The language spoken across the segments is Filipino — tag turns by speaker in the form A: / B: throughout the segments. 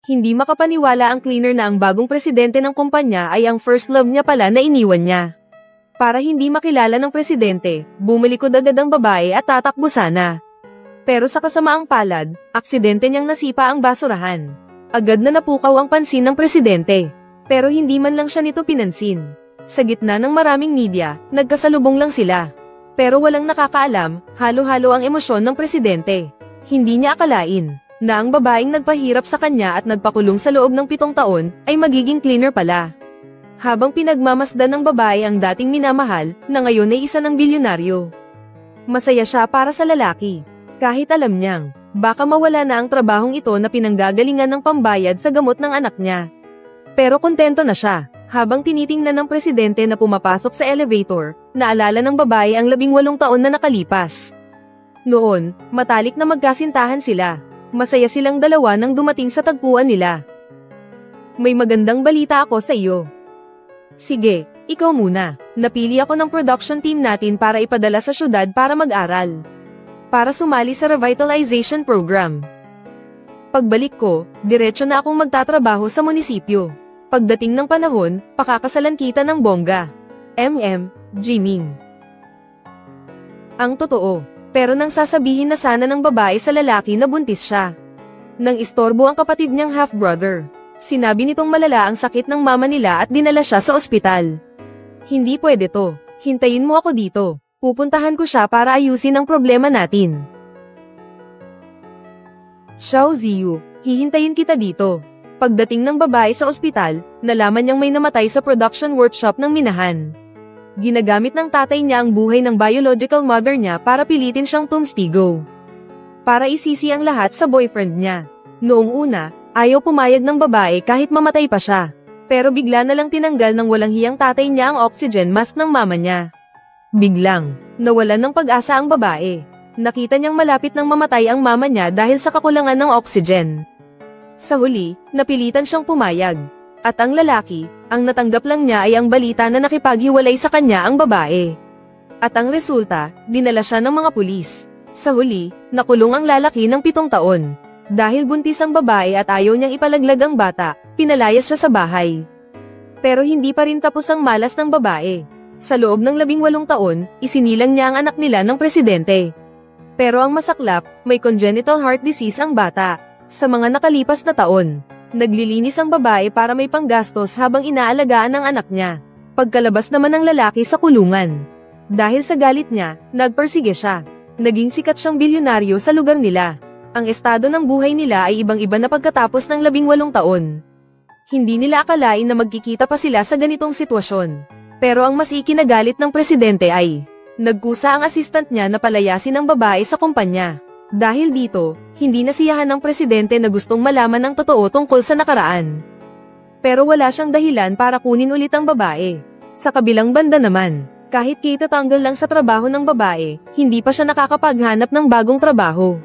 A: Hindi makapaniwala ang cleaner na ang bagong presidente ng kumpanya ay ang first love niya pala na iniwan niya. Para hindi makilala ng presidente, bumalikod agad ang babae at tatakbo sana. Pero sa kasamaang palad, aksidente niyang nasipa ang basurahan. Agad na napukaw ang pansin ng presidente. Pero hindi man lang siya nito pinansin. Sa gitna ng maraming media, nagkasalubong lang sila. Pero walang nakakaalam, halo-halo ang emosyon ng presidente. Hindi niya akalain na ang babaeng nagpahirap sa kanya at nagpakulong sa loob ng 7 taon, ay magiging cleaner pala. Habang pinagmamasdan ng babae ang dating minamahal, na ngayon ay isa ng bilyonaryo. Masaya siya para sa lalaki. Kahit alam niyang, baka mawala na ang trabahong ito na pinanggagalingan ng pambayad sa gamot ng anak niya. Pero kontento na siya, habang tinitingnan ng presidente na pumapasok sa elevator, naalala ng babae ang 18 taon na nakalipas. Noon, matalik na magkasintahan sila. Masaya silang dalawa nang dumating sa tagpuan nila. May magandang balita ako sa iyo. Sige, ikaw muna. Napili ako ng production team natin para ipadala sa syudad para mag-aral. Para sumali sa revitalization program. Pagbalik ko, diretso na akong magtatrabaho sa munisipyo. Pagdating ng panahon, pakakasalan kita ng bongga. Jiming. Ang totoo. Pero nang sasabihin na sana ng babae sa lalaki na buntis siya. Nang istorbo ang kapatid niyang half-brother. Sinabi nitong malala ang sakit ng mama nila at dinala siya sa ospital. Hindi pwede to. Hintayin mo ako dito. Pupuntahan ko siya para ayusin ang problema natin. Xiao Ziyu, hihintayin kita dito. Pagdating ng babae sa ospital, nalaman niyang may namatay sa production workshop ng minahan. Ginagamit ng tatay niya ang buhay ng biological mother niya para pilitin siyang tumstigo. Para isisi ang lahat sa boyfriend niya. Noong una, ayaw pumayag ng babae kahit mamatay pa siya. Pero bigla na lang tinanggal ng walang hiyang tatay niya ang oxygen mask ng mama niya. Biglang, nawalan ng pag-asa ang babae. Nakita niyang malapit nang mamatay ang mama niya dahil sa kakulangan ng oxygen. Sa huli, napilitan siyang pumayag. At ang lalaki, ang natanggap lang niya ay ang balita na nakipaghiwalay sa kanya ang babae. At ang resulta, dinala siya ng mga pulis. Sa huli, nakulong ang lalaki ng 7 taon. Dahil buntis ang babae at ayaw niyang ipalaglag ang bata, pinalayas siya sa bahay. Pero hindi pa rin tapos ang malas ng babae. Sa loob ng 18 taon, isinilang niya ang anak nila ng presidente. Pero ang masaklap, may congenital heart disease ang bata. Sa mga nakalipas na taon, naglilinis ang babae para may panggastos habang inaalagaan ang anak niya. Pagkalabas naman ng lalaki sa kulungan. Dahil sa galit niya, nagpersige siya. Naging sikat siyang bilyonaryo sa lugar nila. Ang estado ng buhay nila ay ibang-iba na pagkatapos ng 18 taon. Hindi nila akalain na magkikita pa sila sa ganitong sitwasyon. Pero ang mas ikinagalit ng presidente ay, nagkusa ang assistant niya na palayasin ang babae sa kumpanya. Dahil dito, hindi nasiyahan ng presidente na gustong malaman ang totoo tungkol sa nakaraan. Pero wala siyang dahilan para kunin ulit ang babae. Sa kabilang banda naman, kahit kitatanggal lang sa trabaho ng babae, hindi pa siya nakakapaghanap ng bagong trabaho.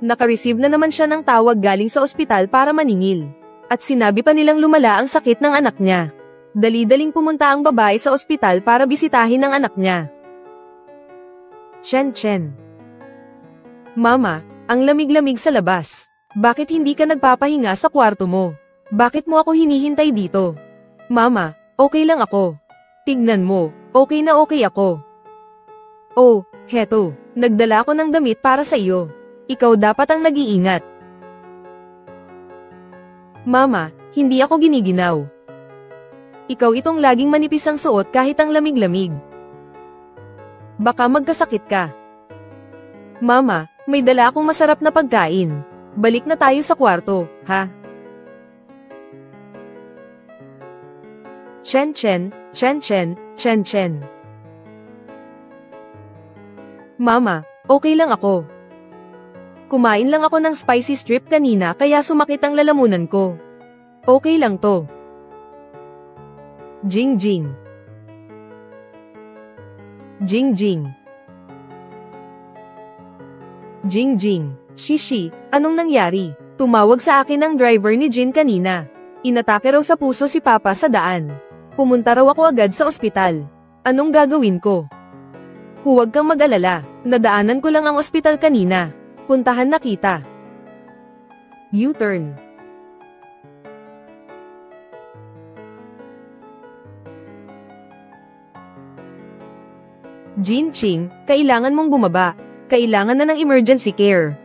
A: Nakareceive na naman siya ng tawag galing sa ospital para maningil. At sinabi pa nilang lumala ang sakit ng anak niya. Dali-daling pumunta ang babae sa ospital para bisitahin ang anak niya. Chen. Mama, ang lamig-lamig sa labas. Bakit hindi ka nagpapahinga sa kwarto mo? Bakit mo ako hinihintay dito? Mama, okay lang ako. Tignan mo, okay na okay ako. Oh, heto, nagdala ko ng damit para sa iyo. Ikaw dapat ang nag-iingat. Mama, hindi ako giniginaw. Ikaw itong laging manipis ang suot kahit ang lamig-lamig. Baka magkasakit ka. Mama, may dala akong masarap na pagkain. Balik na tayo sa kwarto, ha? Chen. Mama, okay lang ako. Kumain lang ako ng spicy strip kanina kaya sumakit ang lalamunan ko. Okay lang to. Jing. Shishi, anong nangyari? Tumawag sa akin ang driver ni Jin kanina. Inatake raw sa puso si Papa sa daan. Pumunta raw ako agad sa ospital. Anong gagawin ko? Huwag kang mag-alala, nadaanan ko lang ang ospital kanina. Puntahan na kita. U-turn. Jinqing, kailangan mong bumaba. Kailangan na ng emergency care.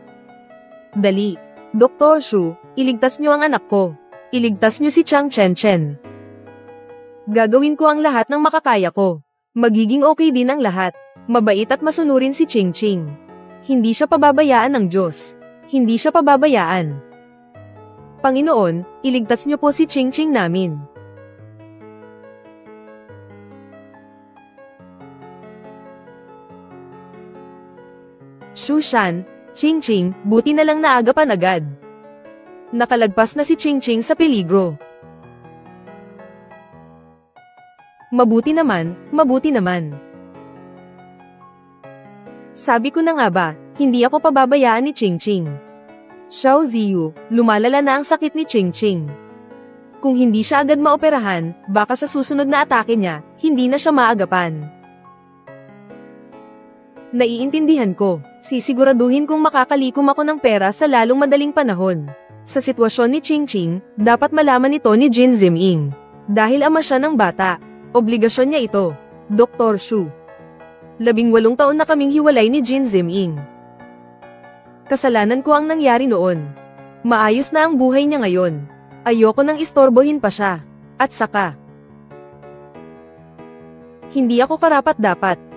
A: Dali. Dr. Shu, iligtas niyo ang anak ko. Iligtas niyo si Chang Chenchen. Gagawin ko ang lahat ng makakaya ko. Magiging okay din ang lahat. Mabait at masunurin si Qingqing. Hindi siya pababayaan ng Diyos. Hindi siya pababayaan. Panginoon, iligtas niyo po si Qingqing namin. Shushan, Qingqing, buti na lang naagapan agad. Nakalagpas na si Qingqing sa peligro. Mabuti naman, mabuti naman. Sabi ko na nga ba, hindi ako pababayaan ni Qingqing. Xiao Ziyu, lumalala na ang sakit ni Qingqing. Kung hindi siya agad maoperahan, baka sa susunod na atake niya, hindi na siya maagapan. Naiintindihan ko, sisiguraduhin kong makakalikom ako ng pera sa lalong madaling panahon. Sa sitwasyon ni Qingqing, dapat malaman ito ni Jin Ziming. Dahil ama siya ng bata, obligasyon niya ito. Dr. Shu. 18 taon na kaming hiwalay ni Jin Ziming. Kasalanan ko ang nangyari noon. Maayos na ang buhay niya ngayon. Ayoko nang istorbohin pa siya. At saka, hindi ako karapat-dapat.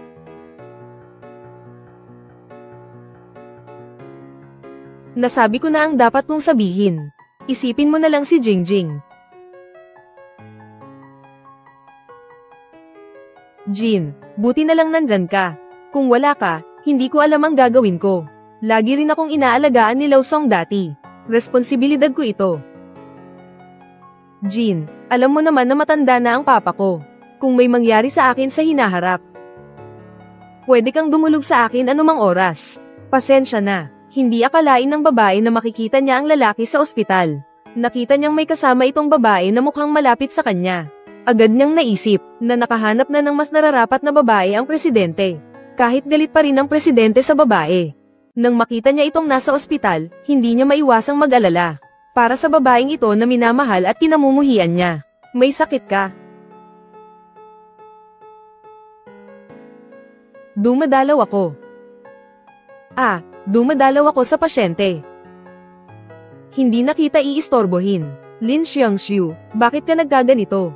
A: Nasabi ko na ang dapat kong sabihin. Isipin mo na lang si Jingjing. Jin, buti na lang nandyan ka. Kung wala ka, hindi ko alam ang gagawin ko. Lagi rin akong inaalagaan ni Lao Song dati. Responsibilidad ko ito. Jin, alam mo naman na matanda na ang papa ko. Kung may mangyari sa akin sa hinaharap, pwede kang dumulog sa akin anumang oras. Pasensya na. Hindi akalain ng babae na makikita niya ang lalaki sa ospital. Nakita niyang may kasama itong babae na mukhang malapit sa kanya. Agad niyang naisip na nakahanap na ng mas nararapat na babae ang presidente. Kahit galit pa rin ang presidente sa babae. Nang makita niya itong nasa ospital, hindi niya maiwasang mag-alala. Para sa babaeng ito na minamahal at kinamumuhian niya. May sakit ka. Dumadalaw ako. Dumadalaw ako sa pasyente. Hindi na kita iistorbohin. Lin Xiangxiu, bakit ka nagkaganito?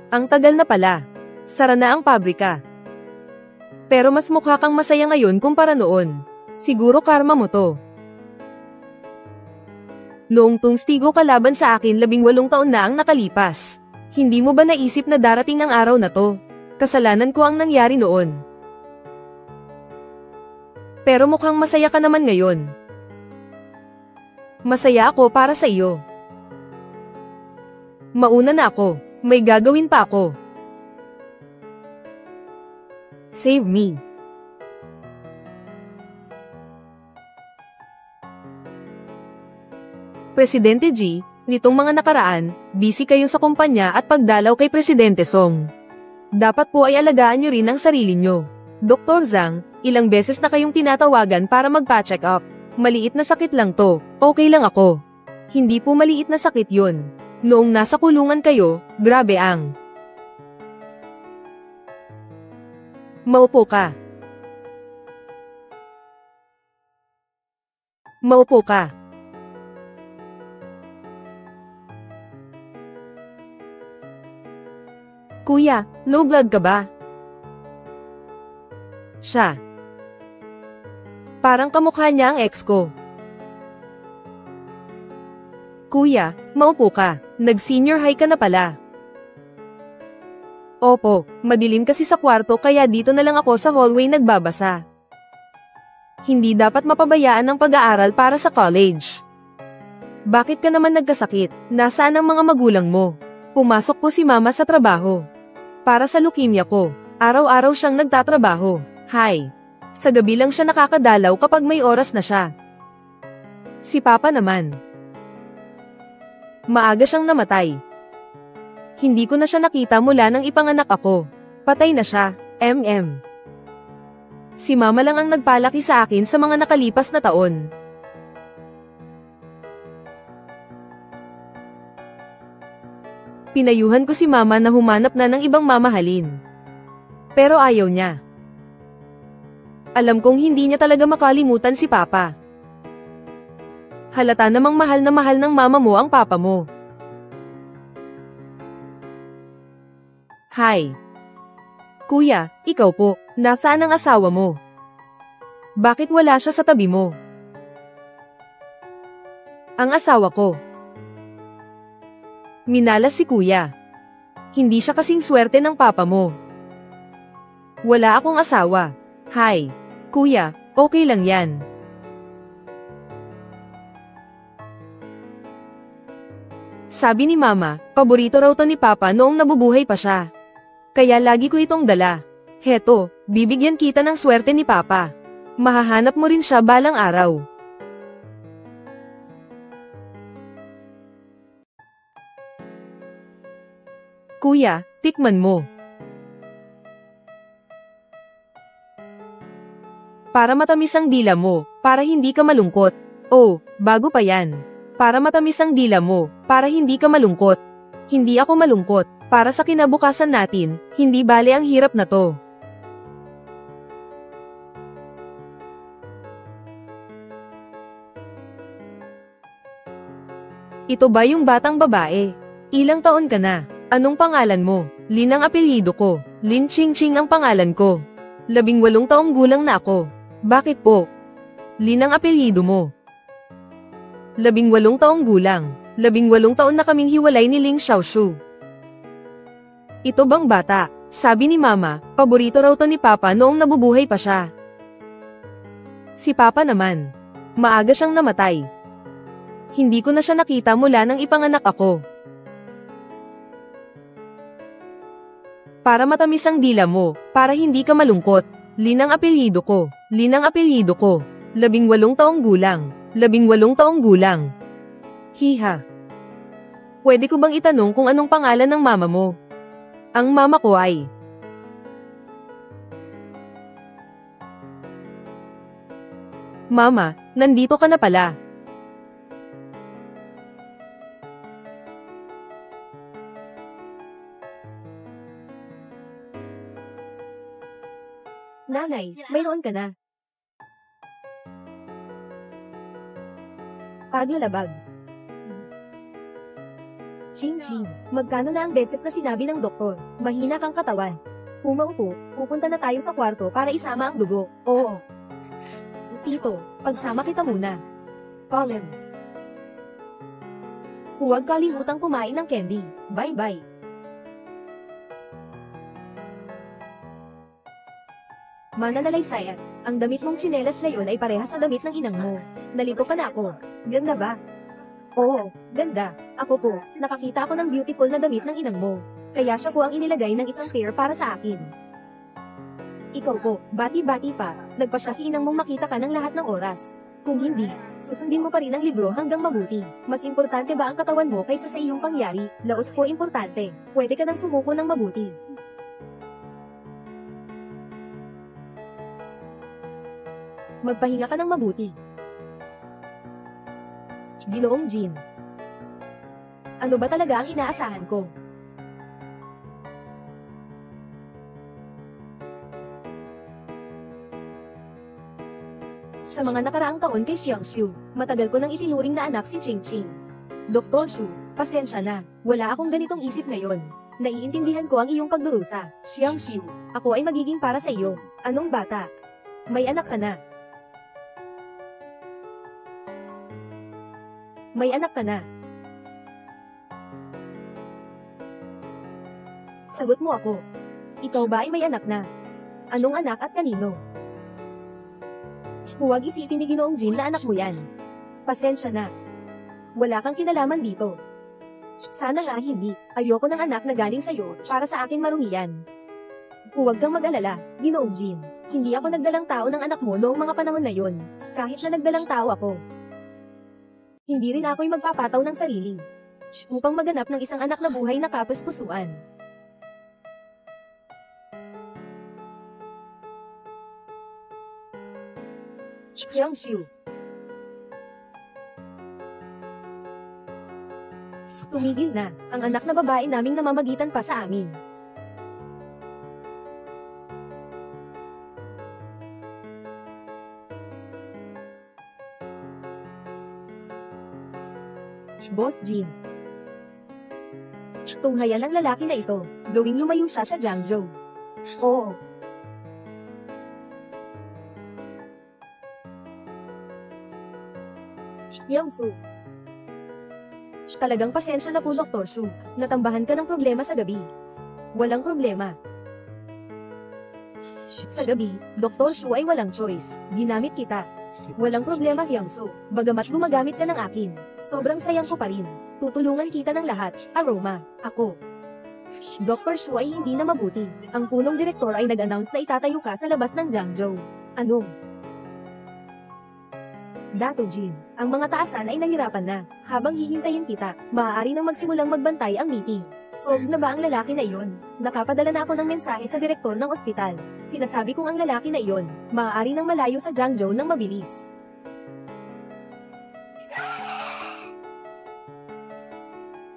A: Ang tagal na pala. Sara na ang pabrika. Pero mas mukha kang masaya ngayon kumpara noon. Siguro karma mo to. Noong tungstigo ka laban sa akin 18 taon na ang nakalipas. Hindi mo ba naisip na darating ang araw na to? Kasalanan ko ang nangyari noon. Pero mukhang masaya ka naman ngayon. Masaya ako para sa iyo. Mauna na ako. May gagawin pa ako. Save me. Presidente G, nitong mga nakaraan, busy kayo sa kumpanya at pagdalaw kay Presidente Song. Dapat po ay alagaan nyo rin ang sarili nyo. Dr. Zhang, ilang beses na kayong tinatawagan para magpa-check up. Maliit na sakit lang to, okay lang ako. Hindi po maliit na sakit yun. Noong nasa kulungan kayo, grabe ang. Maupo ka. Maupo ka. Kuya, low blood ka ba? Siya. Parang kamukha niya ang ex ko. Kuya, maupo ka. Nag-senior high ka na pala. Opo, madilim kasi sa kwarto kaya dito na lang ako sa hallway nagbabasa. Hindi dapat mapabayaan ang pag-aaral para sa college. Bakit ka naman nagkasakit? Nasaan ang mga magulang mo? Pumasok po si mama sa trabaho. Para sa leukemia ko, araw-araw siyang nagtatrabaho. Hi. Sa gabi lang siya nakakadalaw kapag may oras na siya. Si papa naman. Maaga siyang namatay. Hindi ko na siya nakita mula nang ipanganak ako. Patay na siya, Si mama lang ang nagpalaki sa akin sa mga nakalipas na taon. Pinayuhan ko si mama na humanap na ng ibang mamahalin. Pero ayaw niya. Alam kong hindi niya talaga makalimutan si papa. Halata namang mahal na mahal ng mama mo ang papa mo. Hi. Kuya, ikaw po, nasaan ang asawa mo? Bakit wala siya sa tabi mo? Ang asawa ko. Minalas si kuya. Hindi siya kasing swerte ng papa mo. Wala akong asawa. Hi. Kuya, okay lang yan. Sabi ni mama, paborito raw to ni papa noong nabubuhay pa siya. Kaya lagi ko itong dala. Heto, bibigyan kita ng swerte ni papa. Mahahanap mo rin siya balang araw. Kuya, tikman mo. Para matamis ang dila mo, para hindi ka malungkot. Oh, bago pa yan. Para matamis ang dila mo, para hindi ka malungkot. Hindi ako malungkot, para sa kinabukasan natin, hindi bale ang hirap na to. Ito ba yung batang babae? Ilang taon ka na? Anong pangalan mo? Lin ang apelyido ko. Lin Ching Ching ang pangalan ko. 18 taong gulang na ako. Bakit po? Lin ang apelyido mo. 18 taong gulang. 18 taon na kaming hiwalay ni Ling Xiaoshu. Ito bang bata? Sabi ni mama, paborito raw to ni papa noong nabubuhay pa siya. Si papa naman. Maaga siyang namatay. Hindi ko na siya nakita mula nang ipanganak ako. Para matamis ang dila mo, para hindi ka malungkot. Lin ang apelyido ko. Lin ang apelyido ko. 18 taong gulang. 18 taong gulang. Hiha. Pwede ko bang itanong kung anong pangalan ng mama mo? Ang mama ko ay... Mama, nandito ka na pala. Nanay, mayroon ka na. Paglalabag. Ching Ching, magkano na ang beses na sinabi ng doktor, mahina kang katawan. Umaupo, pupunta na tayo sa kwarto para isama ang dugo. Oo. Tito, pagsama kita muna. Colin. Huwag kalimutang kumain ng candy. Bye-bye. Mananalaysayan, ang damit mong tsinelas ngayon ay parehas sa damit ng inang mo. Nalito ka na ako. Ganda ba? Oo, ganda. Ako po, nakakita ako ng beautiful na damit ng inang mo. Kaya siya po ang inilagay ng isang pair para sa akin. Ikaw po, bati-bati pa, nagpasya si inang mong makita ka ng lahat ng oras. Kung hindi, susundin mo pa rin ang libro hanggang mabuti. Mas importante ba ang katawan mo kaysa sa iyong pangyari? Laos po importante. Pwede ka nang sumuko ng mabuti. Magpahinga ka ng mabuti. Ginoong Jin. Ano ba talaga ang inaasahan ko? Sa mga nakaraang taon kay Xiangshu, matagal ko nang itinuring na anak si Ching Ching. Dr. Shu, pasensya na, wala akong ganitong isip ngayon. Naiintindihan ko ang iyong pagdurusa. Xiangshu, ako ay magiging para sa iyo. Anong bata? May anak ka na. May anak ka na. Sagot mo ako. Ikaw ba ay may anak na? Anong anak at kanino? Huwag isipin ni Ginoong Jin na anak mo yan. Pasensya na. Wala kang kinalaman dito. Sana nga hindi. Ayoko ng anak na galing sa'yo, para sa akin marumi yan. Huwag kang mag-alala, Ginoong Jin. Hindi ako nagdalang tao ng anak mo noong mga panahon na yon. Kahit na nagdalang tao ako. Hindi rin ako'y magpapataw ng sarili. Upang maganap ng isang anak na buhay na kapus-pusuan. Xiangshu. Tumigil na, ang anak na babae naming namamagitan pa sa amin. Boss Jin. Tunghayan ang lalaki na ito, gawing lumayo siya sa Jiangzhou. Oo. Yang-su. Talagang pasensya na po Dr. Shu, natambahan ka ng problema sa gabi. Walang problema. Sa gabi, Dr. Shu ay walang choice, ginamit kita. Walang problema Yang-su, bagamat gumagamit ka ng akin, sobrang sayang ko pa rin. Tutulungan kita ng lahat, Aroma, ako. Dr. Shu ay hindi na mabuti. Ang punong direktor ay nag-announce na itatayo ka sa labas ng Jiangzhou. Ano? Dato Jin, ang mga taasan ay nahirapan na. Habang hihintayin kita, maaari nang magsimulang magbantay ang meeting. Solved na ba ang lalaki na iyon? Nakapadala na ako ng mensahe sa direktor ng ospital. Sinasabi kong ang lalaki na iyon, maaari nang malayo sa Jiangzhou ng mabilis.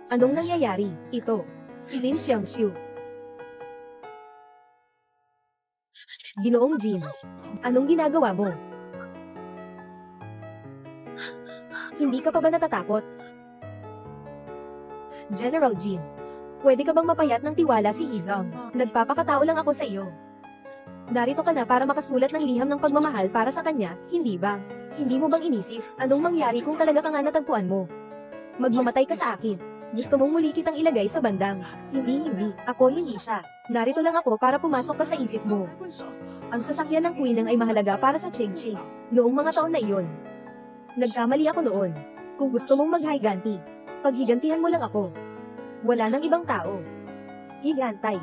A: Anong nangyayari? Ito. Si Lin Xiangxiu. Ginoong Jin. Anong ginagawa mo? Hindi ka pa ba natatakot? General Jin. Pwede ka bang mapayat ng tiwala si Hizong? Nagpapakatao lang ako sa iyo. Narito ka na para makasulat ng liham ng pagmamahal para sa kanya, hindi ba? Hindi mo bang inisip, anong mangyari kung talaga ka nga natagpuan mo? Magmamatay ka sa akin. Gusto mong muli kitang ilagay sa bandang. Hindi. Ako hindi siya. Narito lang ako para pumasok ka sa isip mo. Ang sasakyan ng Queen ay mahalaga para sa Ching-Ching. Noong mga taon na iyon. Nagkamali ako noon. Kung gusto mong maghiganti, paghigantihan mo lang ako. Wala nang ibang tao. Higantay.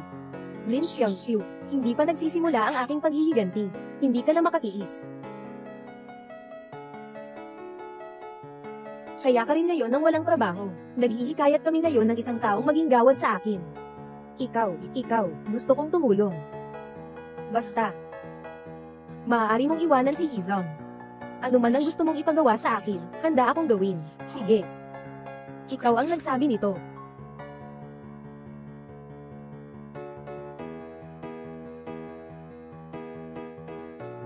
A: Lin Xiangxiu, hindi pa nagsisimula ang aking paghihiganti. Hindi ka na makatiis. Kaya ka rin ngayon nang walang trabaho. Naghihikayat kami ngayon ng isang taong maging gawad sa akin. Ikaw, gusto kong tumulong. Basta. Maaari mong iwanan si Hizong. Ano man ang gusto mong ipagawa sa akin, handa akong gawin. Sige. Ikaw ang nagsabi nito.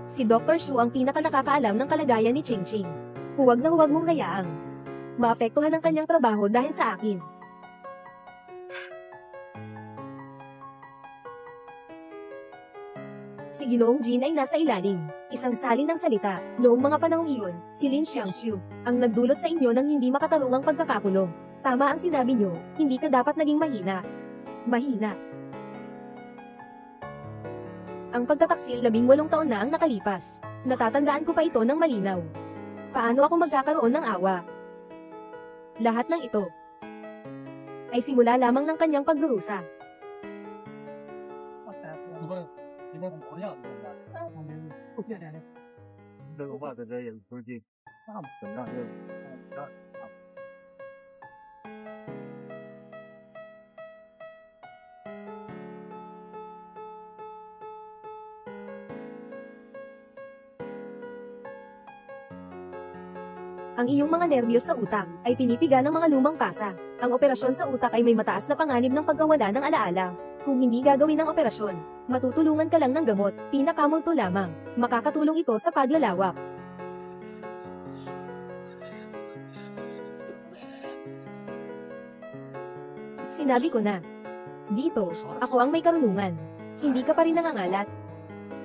A: Si Dr. Shu ang pinaka-nakakaalam ng kalagayan ni Ching-Ching. Huwag na huwag mong hayaang maapektuhan ang kanyang trabaho dahil sa akin. Si Ginoong Jin ay nasa ilalim. Isang salin ng salita. Noong mga panahong iyon, si Lin Xiangxiu ang nagdulot sa inyo ng hindi makatarungang pagkakakulong. Tama ang sinabi nyo, hindi ka dapat naging mahina. Mahina. Ang pagtataksil 18 taon na ang nakalipas. Natatandaan ko pa ito ng malinaw. Paano ako magkakaroon ng awa? Lahat ng ito ay simula lamang ng kanyang pagdurusa. Ang iyong mga nerbiyos sa utak ay pinipiga ng mga lumang pasa. Ang operasyon sa utak ay may mataas na panganib ng pagkawala ng alaala. Kung hindi gagawin ang operasyon, matutulungan ka lang ng gamot, pinakamulto lamang. Makakatulong ito sa paglalawak. Sinabi ko na. Dito, ako ang may karunungan. Hindi ka pa rin nangangalat.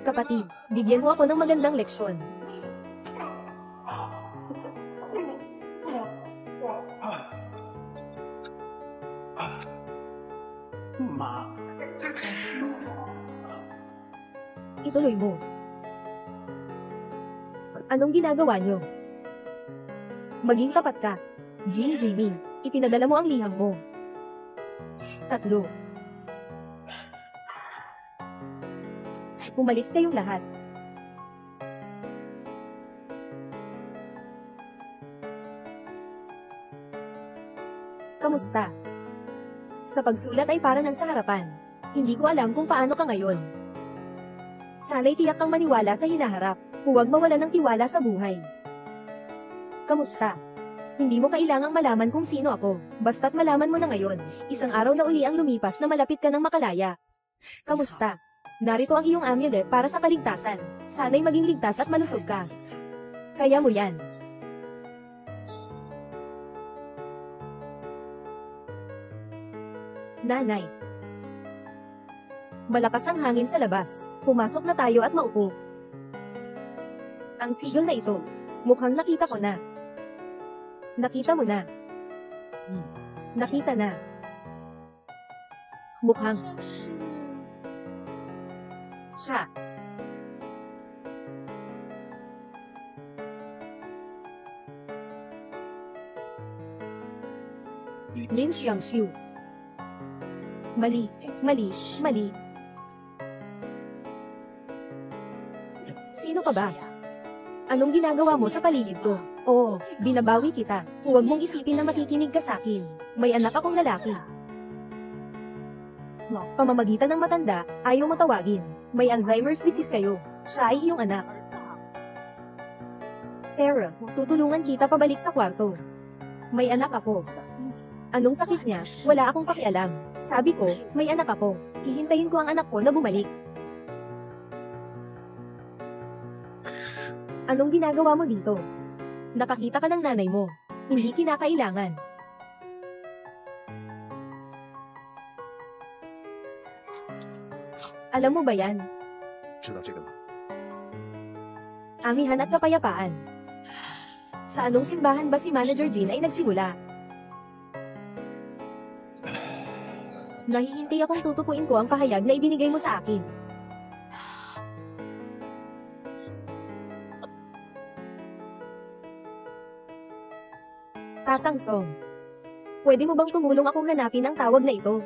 A: Kapatid, bigyan mo ako ng magandang leksyon. Ituloy mo. Anong ginagawa nyo? Maging tapat ka. Jin Jimmy, ipinadala mo ang liham mo. 3. Umalis kayong lahat. Kamusta? Sa pagsulat ay para nang sa harapan. Hindi ko alam kung paano ka ngayon. Sana'y tiyak kang maniwala sa hinaharap. Huwag mawala ng tiwala sa buhay. Kamusta? Hindi mo kailangang malaman kung sino ako. Basta't malaman mo na ngayon. Isang araw na uli ang lumipas na malapit ka ng makalaya. Kamusta? Narito ang iyong amulet para sa kaligtasan. Sana'y maging ligtas at malusog ka. Kaya mo yan. Nanay. Malakas ang hangin sa labas. Pumasok na tayo at maupo. Ang sigil na ito. Mukhang nakita ko na. Nakita mo na. Nakita na. Mukhang. Siya. Lin Xiangxiu. Mali, mali, mali. Sino ka ba? Anong ginagawa mo sa paligid ko? Oo, binabawi kita. Huwag mong isipin na makikinig ka sa akin. May anak akong lalaki. Pamamagitan ng matanda, ayaw mo tawagin. May Alzheimer's disease kayo. Siya ay iyong anak. Tara, tutulungan kita pabalik sa kwarto. May anak ako. Anong sakit niya? Wala akong pakialam. Sabi ko, may anak ako. Hihintayin ko ang anak ko na bumalik. Anong ginagawa mo dito? Nakakita ka ng nanay mo. Hindi kinakailangan. Alam mo ba yan? Amihan at kapayapaan. Sa anong simbahan ba si Manager Jean ay nagsimula? Nahihintay akong tutukuin ko ang pahayag na ibinigay mo sa akin. Tatang Song. Pwede mo bang tumulong akong hanapin ang tawag na ito?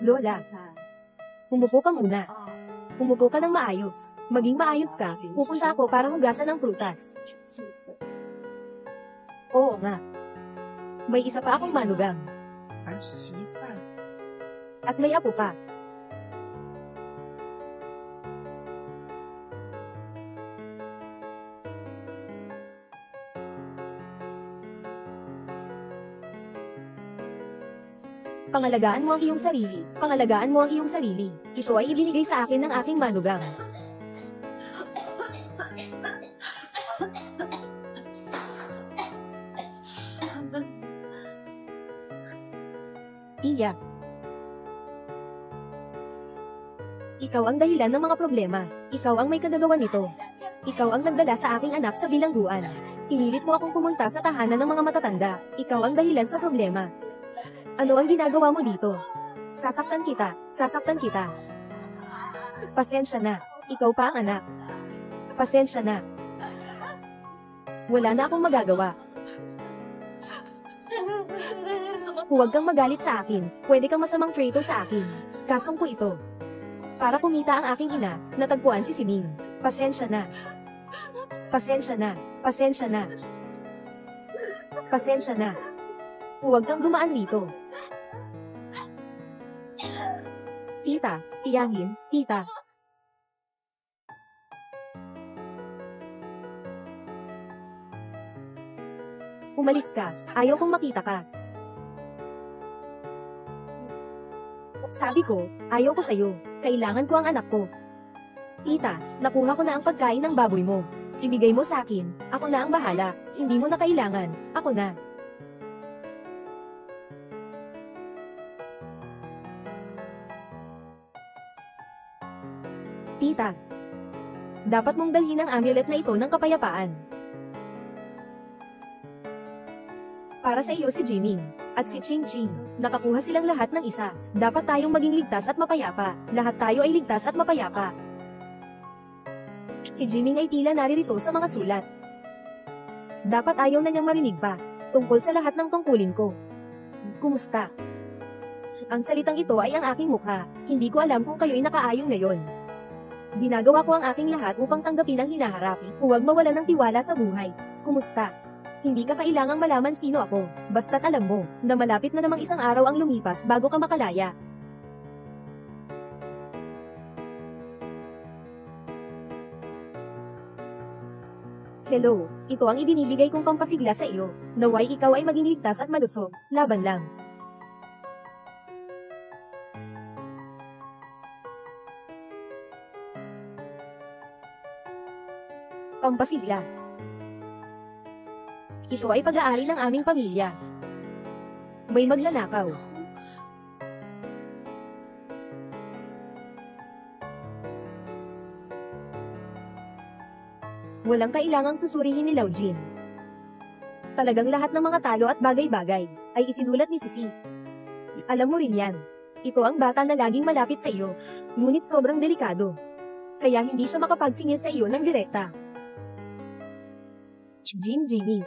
A: Lola. Umupo ka muna. Umupo ka ng maayos. Maging maayos ka, pupunta ako para hugasan ng prutas. Oo nga. May isa pa akong manugang. At may apo pa. Pangalagaan mo ang iyong sarili. Pangalagaan mo ang iyong sarili. Ito ay ibinigay sa akin ng aking manugang. Iyak. Ikaw ang dahilan ng mga problema. Ikaw ang may kagagawan nito. Ikaw ang nagdala sa aking anak sa bilangguan. Pinilit mo akong pumunta sa tahanan ng mga matatanda. Ikaw ang dahilan sa problema. Ano ang ginagawa mo dito? Sasaktan kita. Sasaktan kita. Pasensya na. Ikaw pa ang anak. Pasensya na. Wala na akong magagawa. Huwag kang magalit sa akin. Pwede kang masamang traitor sa akin. Kasong ko ito. Para kumita ang aking ina, natagpuan si Siming. Pasensya na. Pasensya na. Pasensya na. Pasensya na. Huwag kang dumaan dito. Tita, tiyangin, tita. Umalis ka. Ayaw kong makita ka. Sabi ko, ayaw ko sa'yo. Kailangan ko ang anak ko. Tita, nakuha ko na ang pagkain ng baboy mo. Ibigay mo sa akin. Ako na ang bahala. Hindi mo na kailangan. Ako na. Tita, dapat mong dalhin ang amulet na ito ng kapayapaan. Para sa iyo si Jiming at si Ching Ching. Nakakuha silang lahat ng isa. Dapat tayong maging ligtas at mapayapa. Lahat tayo ay ligtas at mapayapa. Si Jiming ay tila naririto sa mga sulat. Dapat ayaw na niyang marinig pa. Tungkol sa lahat ng tungkulin ko. Kumusta? Ang salitang ito ay ang aking mukha. Hindi ko alam kung kayo'y nakaayon ngayon. Ginagawa ko ang aking lahat upang tanggapin ang hinaharap. Huwag mawala ng tiwala sa buhay. Kumusta? Hindi ka kailangang malaman sino ako, basta't alam mo, na malapit na namang isang araw ang lumipas bago ka makalaya. Hello, ito ang ibinibigay kong pampasigla sa iyo, naway ikaw ay maging ligtas at malusog, laban lang. Pampasigla. Ito ay pag-aari ng aming pamilya. May magnanakaw. Walang kailangang susurihin ni Lao Jin. Talagang lahat ng mga talo at bagay-bagay ay isinulat ni Sisi. Alam mo rin yan. Ito ang bata na laging malapit sa iyo, ngunit sobrang delikado. Kaya hindi siya makapagsingil sa iyo ng direkta. Jimmy.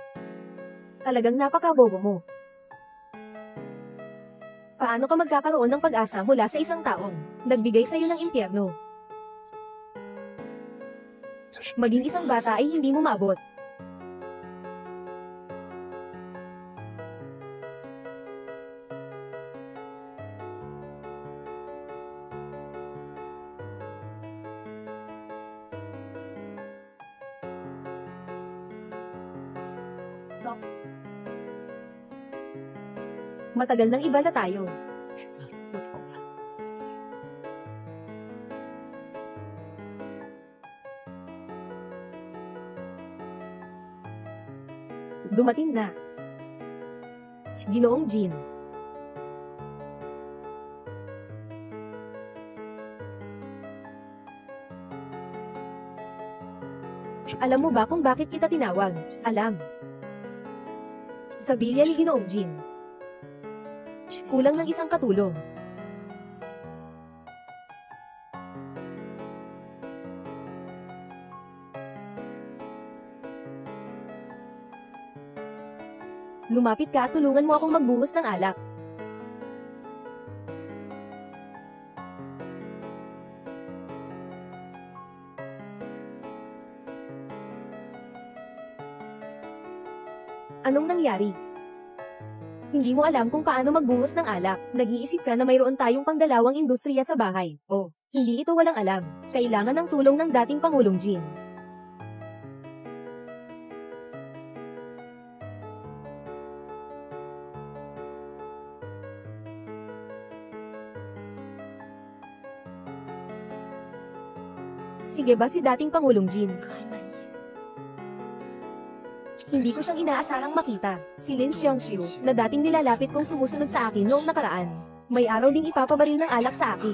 A: Talagang napakabobo mo. Paano ka magkakaroon ng pag-asa mula sa isang taong nagbigay sa iyo ng impyerno? Maging isang bata ay hindi mo maabot. Matagal nang iba na tayo. Dumating na. Ginoong Jin. Alam mo ba kung bakit kita tinawag? Alam. Sa bilya ni Ginoong Jin. Kulang ng isang katulong. Lumapit ka at tulungan mo akong magbuhos ng alak. Anong nangyari? Hindi mo alam kung paano magbuhos ng alak. Nag-iisip ka na mayroon tayong pangdalawang industriya sa bahay. Oh, hindi ito walang alam. Kailangan ng tulong ng dating Pangulong Jin. Sige ba si dating Pangulong Jin? Hindi ko siyang inaasahang makita. Si Lin Xiangxiu, na dating nilalapit kong sumusunod sa akin noong nakaraan. May araw ding ipapabaril ng alak sa akin.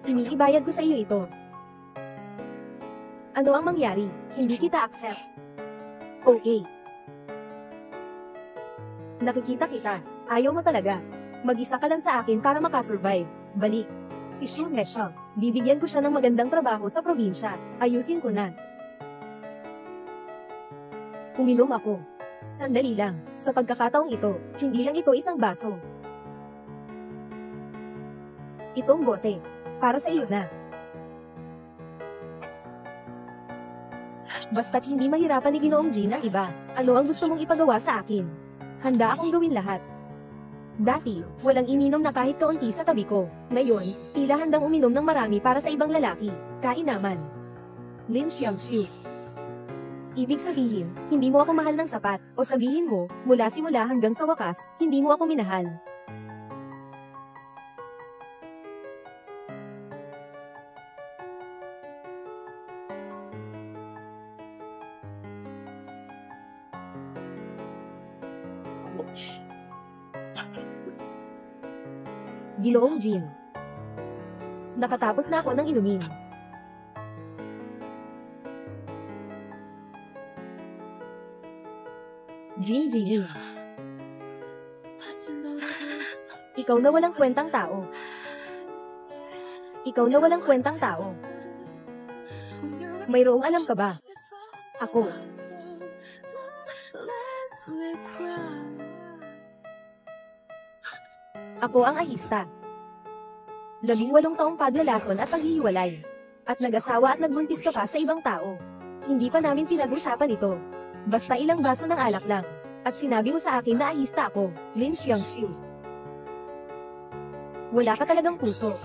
A: Iniibayad ko sa iyo ito. Ano ang mangyari? Hindi kita accept. Okay. Nakikita kita. Ayaw mo talaga. Mag-isa ka lang sa akin para makasurvive. Balik. Si Xu Mesha. Bibigyan ko siya ng magandang trabaho sa probinsya. Ayusin ko na. Uminom ako. Sandali lang. Sa pagkakataong ito, hindi lang ito isang baso. Itong bote. Para sa iyo na. Basta't hindi mahirapan ni Ginoong Jin ang iba. Ano ang gusto mong ipagawa sa akin? Handa akong gawin lahat. Dati, walang ininom na kahit kaunti sa tabi ko. Ngayon, tila handang uminom ng marami para sa ibang lalaki. Kainaman. Lin Xiangxiu. Ibig sabihin, hindi mo ako mahal ng sapat, o sabihin mo, mula simula hanggang sa wakas, hindi mo ako minahal. Ginoong Jin. Nakatapos na ako ng inumin. Jin. Ikaw na walang kwentang tao. Ikaw na walang kwentang tao. Mayroong alam ka ba? Ako. Ako ang ahista. 18 taong paglalason at paghihiwalay. At nag-asawa at nagbuntis ka pa sa ibang tao. Hindi pa namin pinag-usapan ito. Basta ilang baso ng alak lang. At sinabi mo sa akin na ahista ako, Lin Xiangxiu. Wala ka talagang puso.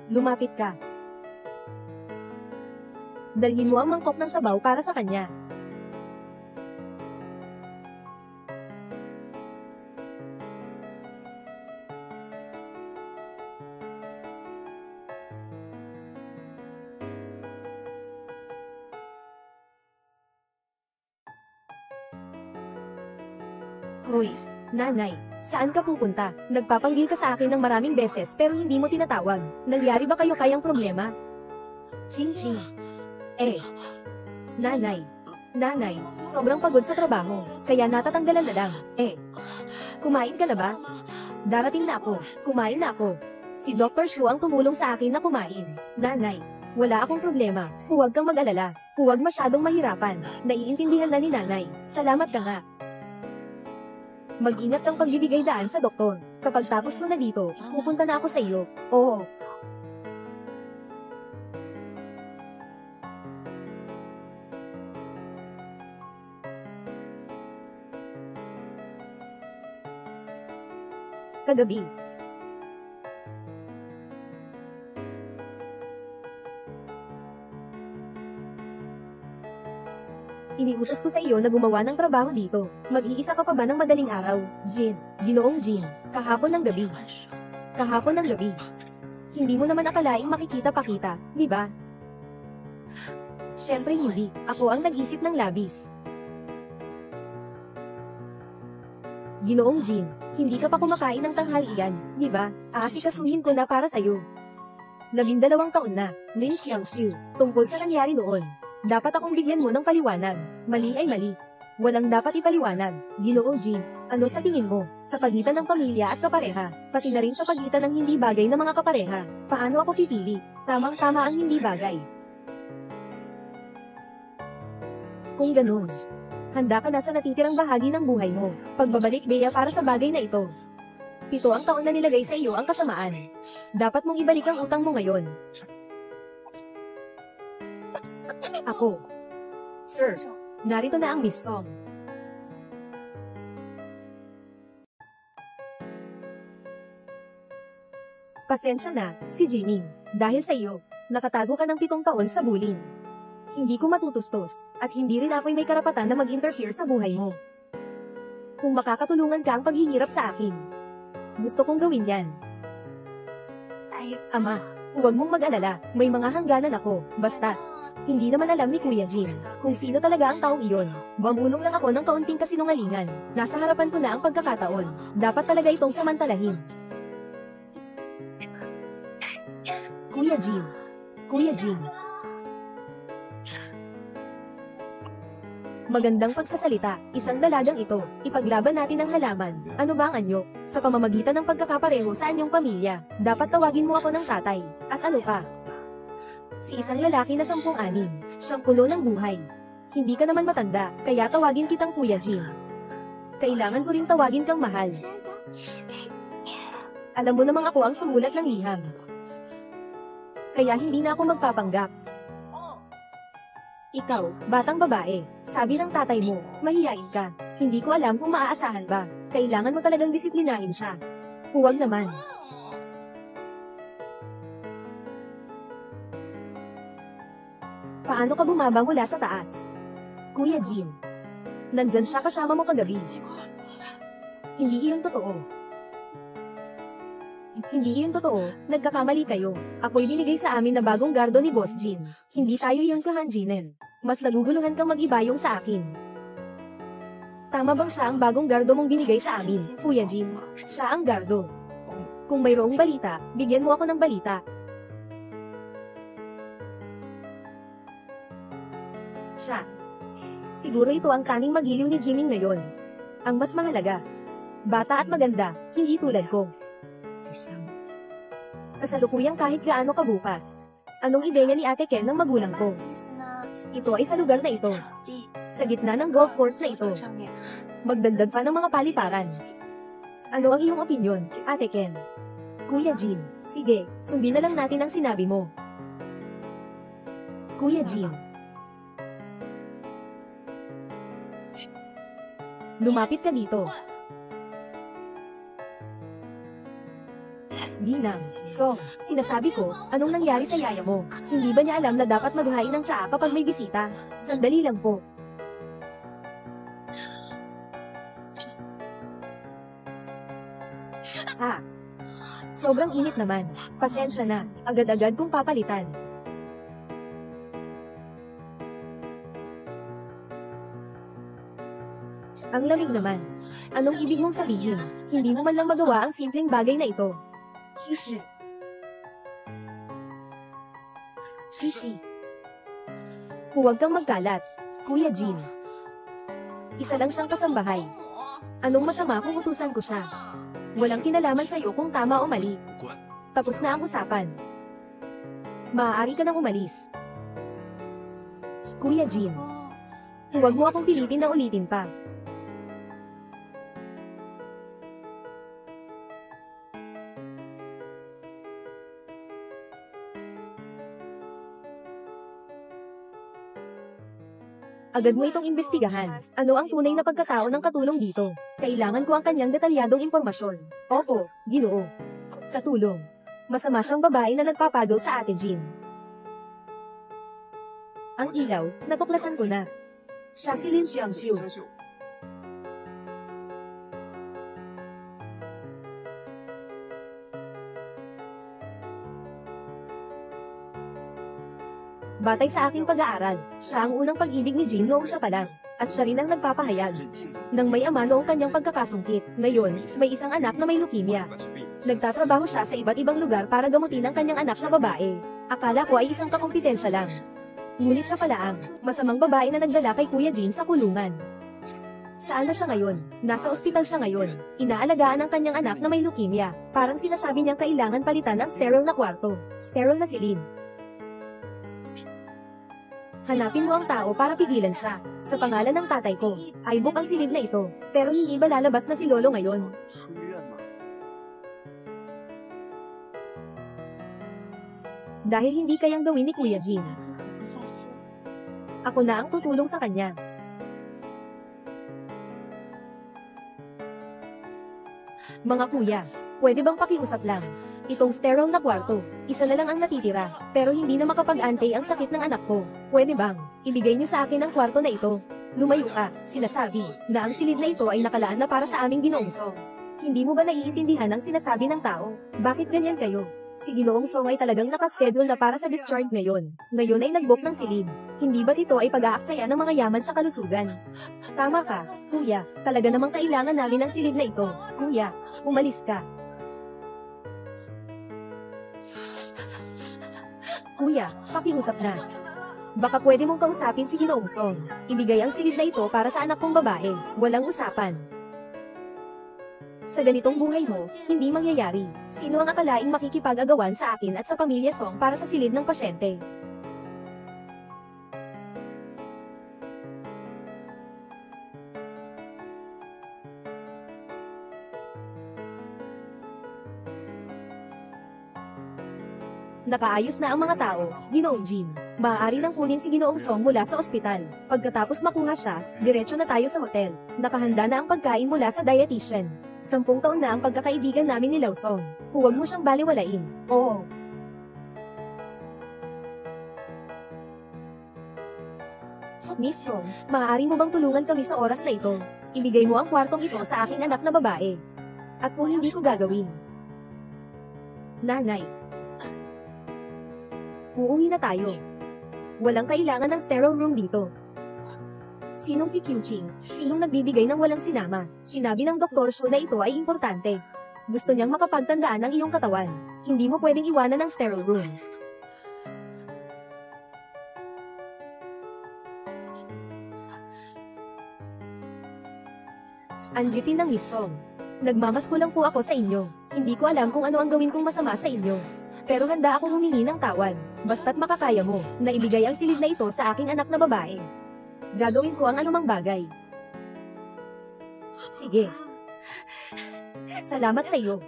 A: Lumapit ka. Dalhin mo ang mangkok ng sabaw para sa kanya. Hoy, nanay. Saan ka pupunta? Nagpapanggil ka sa akin ng maraming beses pero hindi mo tinatawag. Nangyari ba kayo kayang problema? Ching-ching. Nanay. Nanay, sobrang pagod sa trabaho, kaya natatanggalan na lang. Kumain ka na ba? Darating na ako. Kumain na ako. Si Dr. Shu ang tumulong sa akin na kumain. Nanay, wala akong problema. Huwag kang mag-alala. Huwag masyadong mahirapan. Naiintindihan na ni nanay. Salamat ka nga. Mag-ingat kang pagbibigay daan sa doktor. Kapag tapos mo na dito, pupunta na ako sa iyo. Oo. Kagabi. Iniutos ko sa iyo na gumawa ng trabaho dito. Mag-iisa ka pa ba ng madaling araw? Jin, Ginoong Jin, kahapon ng gabi. Kahapon ng gabi. Hindi mo naman akalaing makikita pa kita, di ba? Siyempre hindi, ako ang nag-isip ng labis. Ginoong Jin, hindi ka pa kumakain ng tanghalian, di ba? Aasikasuhin ko na para sa'yo. 12 taon na, Lin Xiangxiu, tungkol sa nangyari noon. Dapat akong bigyan mo ng paliwanag. Mali ay mali. Walang dapat ipaliwanag. Ginoong Jin, ano sa tingin mo? Sa pagitan ng pamilya at kapareha, pati na rin sa pagitan ng hindi bagay na mga kapareha, paano ako pipili? Tamang-tama ang hindi bagay. Kung ganun, handa ka na sa natitirang bahagi ng buhay mo. Pagbabalik Bea para sa bagay na ito. 7 ang taon na nilagay sa iyo ang kasamaan. Dapat mong ibalik ang utang mo ngayon. Ako. Sir, narito na ang Miss Song. Pasensya na, si Jining. Dahil sa iyo, nakatago ka ng 7 taon sa bullying. Hindi ko matutustos, at hindi rin ako'y may karapatan na mag-interfere sa buhay mo. Kung makakatulungan ka ang paghihirap sa akin, gusto kong gawin yan. Ay, Ama, huwag mong mag-alala, may mga hangganan ako, basta. Hindi naman alam ni Kuya Jin kung sino talaga ang taong iyon. Bumulong lang ako ng kaunting kasinungalingan. Nasa harapan ko na ang pagkakataon. Dapat talaga itong samantalahin. Kuya Jin. Kuya Jin. Magandang pagsasalita, isang dalagang ito. Ipaglaban natin ang halaman. Ano ba ang anyo? Sa pamamagitan ng pagkakapareho sa anyong pamilya, dapat tawagin mo ako ng tatay. At ano pa? Si isang lalaki na 10 anin, siyang puno ng buhay. Hindi ka naman matanda, kaya tawagin kitang Kuya Jin. Kailangan ko ring tawagin kang mahal. Alam mo namang ako ang sumulat ng liham. Kaya hindi na ako magpapanggap. Ikaw, batang babae, sabi ng tatay mo, mahiyain ka. Hindi ko alam kung maaasahan ba. Kailangan mo talagang disiplinahin siya. Huwag naman. Paano ka bumaba mula sa taas? Kuya Jin. Nandyan siya kasama mo kagabi. Hindi iyon totoo. Hindi iyon totoo, nagkakamali kayo. Ako'y binigay sa amin na bagong gardo ni Boss Jin. Hindi tayo iyong kahanjinin. Mas naguguluhan kang mag-iba yung sa akin. Tama bang siya ang bagong gardo mong binigay sa amin, Kuya Jin? Siya ang gardo. Kung mayroong balita, bigyan mo ako ng balita. Siya. Siguro ito ang kaning magiliw ni Jimmy ngayon. Ang mas mahalaga. Bata at maganda, hindi tulad ko. Kasalukuyang kahit gaano kabukas. Anong ideya ni Ate Ken ng magulang ko? Ito ay sa lugar na ito. Sa gitna ng golf course na ito. Magdagdag pa ng mga paliparan. Ano ang iyong opinyon, Ate Ken? Kuya Jin, sige, sundin na lang natin ang sinabi mo. Kuya Jin. Lumapit ka dito. Ginang, so, sinasabi ko, anong nangyari sa yaya mo? Hindi ba niya alam na dapat maghain ng tsaa kapag may bisita? Sandali lang po. Sobrang init naman. Pasensya na, agad-agad kong papalitan. Ang lamig naman. Anong ibig mong sabihin? Hindi mo man lang magawa ang simpleng bagay na ito. Shishi. Shishi. Huwag kang magkalat, Kuya Jin. Isa lang siyang kasambahay. Anong masama kung utusan ko siya? Walang kinalaman sa'yo kung tama o mali. Tapos na ang usapan. Maaari ka nang umalis. Kuya Jin. Huwag mo akong pilitin na ulitin pa. Agad mo itong imbestigahan. Ano ang tunay na pagkatao ng katulong dito? Kailangan ko ang kanyang detalyadong impormasyon. Opo, Ginoo. Katulong. Masama siyang babae na nagpapagaw sa Ate Jin. Ang ilaw, natuklasan ko na. Siya si Lin Xiangxiu. Batay sa aking pag-aaral, siya ang unang pag-ibig ni Jin noong siya pa lang, at siya rin ang nagpapahayag. Nang may ama noong kanyang pagkakasungkit, ngayon, may isang anak na may leukemia. Nagtatrabaho siya sa iba't ibang lugar para gamutin ang kanyang anak na babae. Akala ko ay isang kakumpetensya lang. Ngunit siya pala ang masamang babae na nagdala kay Kuya Jin sa kulungan. Saan na siya ngayon? Nasa ospital siya ngayon. Inaalagaan ang kanyang anak na may leukemia. Parang sinasabi niyang kailangan palitan ang sterile na kwarto. Sterile na si Lin. Hanapin mo ang tao para pigilan siya. Sa pangalan ng tatay ko, ay book ang silid na ito. Pero hindi ba lalabas na si Lolo ngayon? Dahil hindi kayang gawin ni Kuya Jin. Ako na ang tutulong sa kanya. Mga kuya, pwede bang pakiusap lang? Itong sterile na kwarto, isa na lang ang natitira, pero hindi na makapag-antay ang sakit ng anak ko. Pwede bang, ibigay niyo sa akin ang kwarto na ito? Lumayo ka, sinasabi, na ang silid na ito ay nakalaan na para sa aming Ginoong Song. Hindi mo ba naiintindihan ang sinasabi ng tao? Bakit ganyan kayo? Si Ginoong Song ay talagang nakaschedule na para sa discharge ngayon. Ngayon ay nag-book ng silid. Hindi ba't ito ay pag-aaksaya ng mga yaman sa kalusugan? Tama ka, kuya, talaga namang kailangan namin ang silid na ito. Kuya, umalis ka. Kuya, pakiusap na. Baka pwede mong kausapin si Ginoong Song. Ibigay ang silid na ito para sa anak kong babae. Walang usapan. Sa ganitong buhay mo, hindi mangyayari. Sino ang akalaing makikipag-agawan sa akin at sa pamilya Song para sa silid ng pasyente? Nakaayos na ang mga tao, Ginoong Jin. Maaari nang kunin si Ginoong Song mula sa ospital. Pagkatapos makuha siya, diretso na tayo sa hotel. Nakahanda na ang pagkain mula sa dietitian. 10 taon na ang pagkakaibigan namin ni Lao Song. Huwag mo siyang baliwalain. Oo. Miss Song, maaari mo bang tulungan kami sa oras na ito? Ibigay mo ang kwartong ito sa aking anak na babae. At kung hindi ko gagawin, Nanay. Uuwi na tayo. Walang kailangan ng sterile room dito. Sinong si Qiuqing? Sinong nagbibigay ng walang sinama? Sinabi ng Dr. Shu na ito ay importante. Gusto niyang makapagtandaan ang iyong katawan. Hindi mo pwedeng iwanan ng sterile room. Anjitin ng Miss Song. Nagmamasko lang po ako sa inyo. Hindi ko alam kung ano ang gawin kong masama sa inyo. Pero handa akong humingi ng tawad. Basta't makakaya mo, na ibigay ang silid na ito sa aking anak na babae. Gagawin ko ang anumang bagay. Sige. Salamat sa iyo.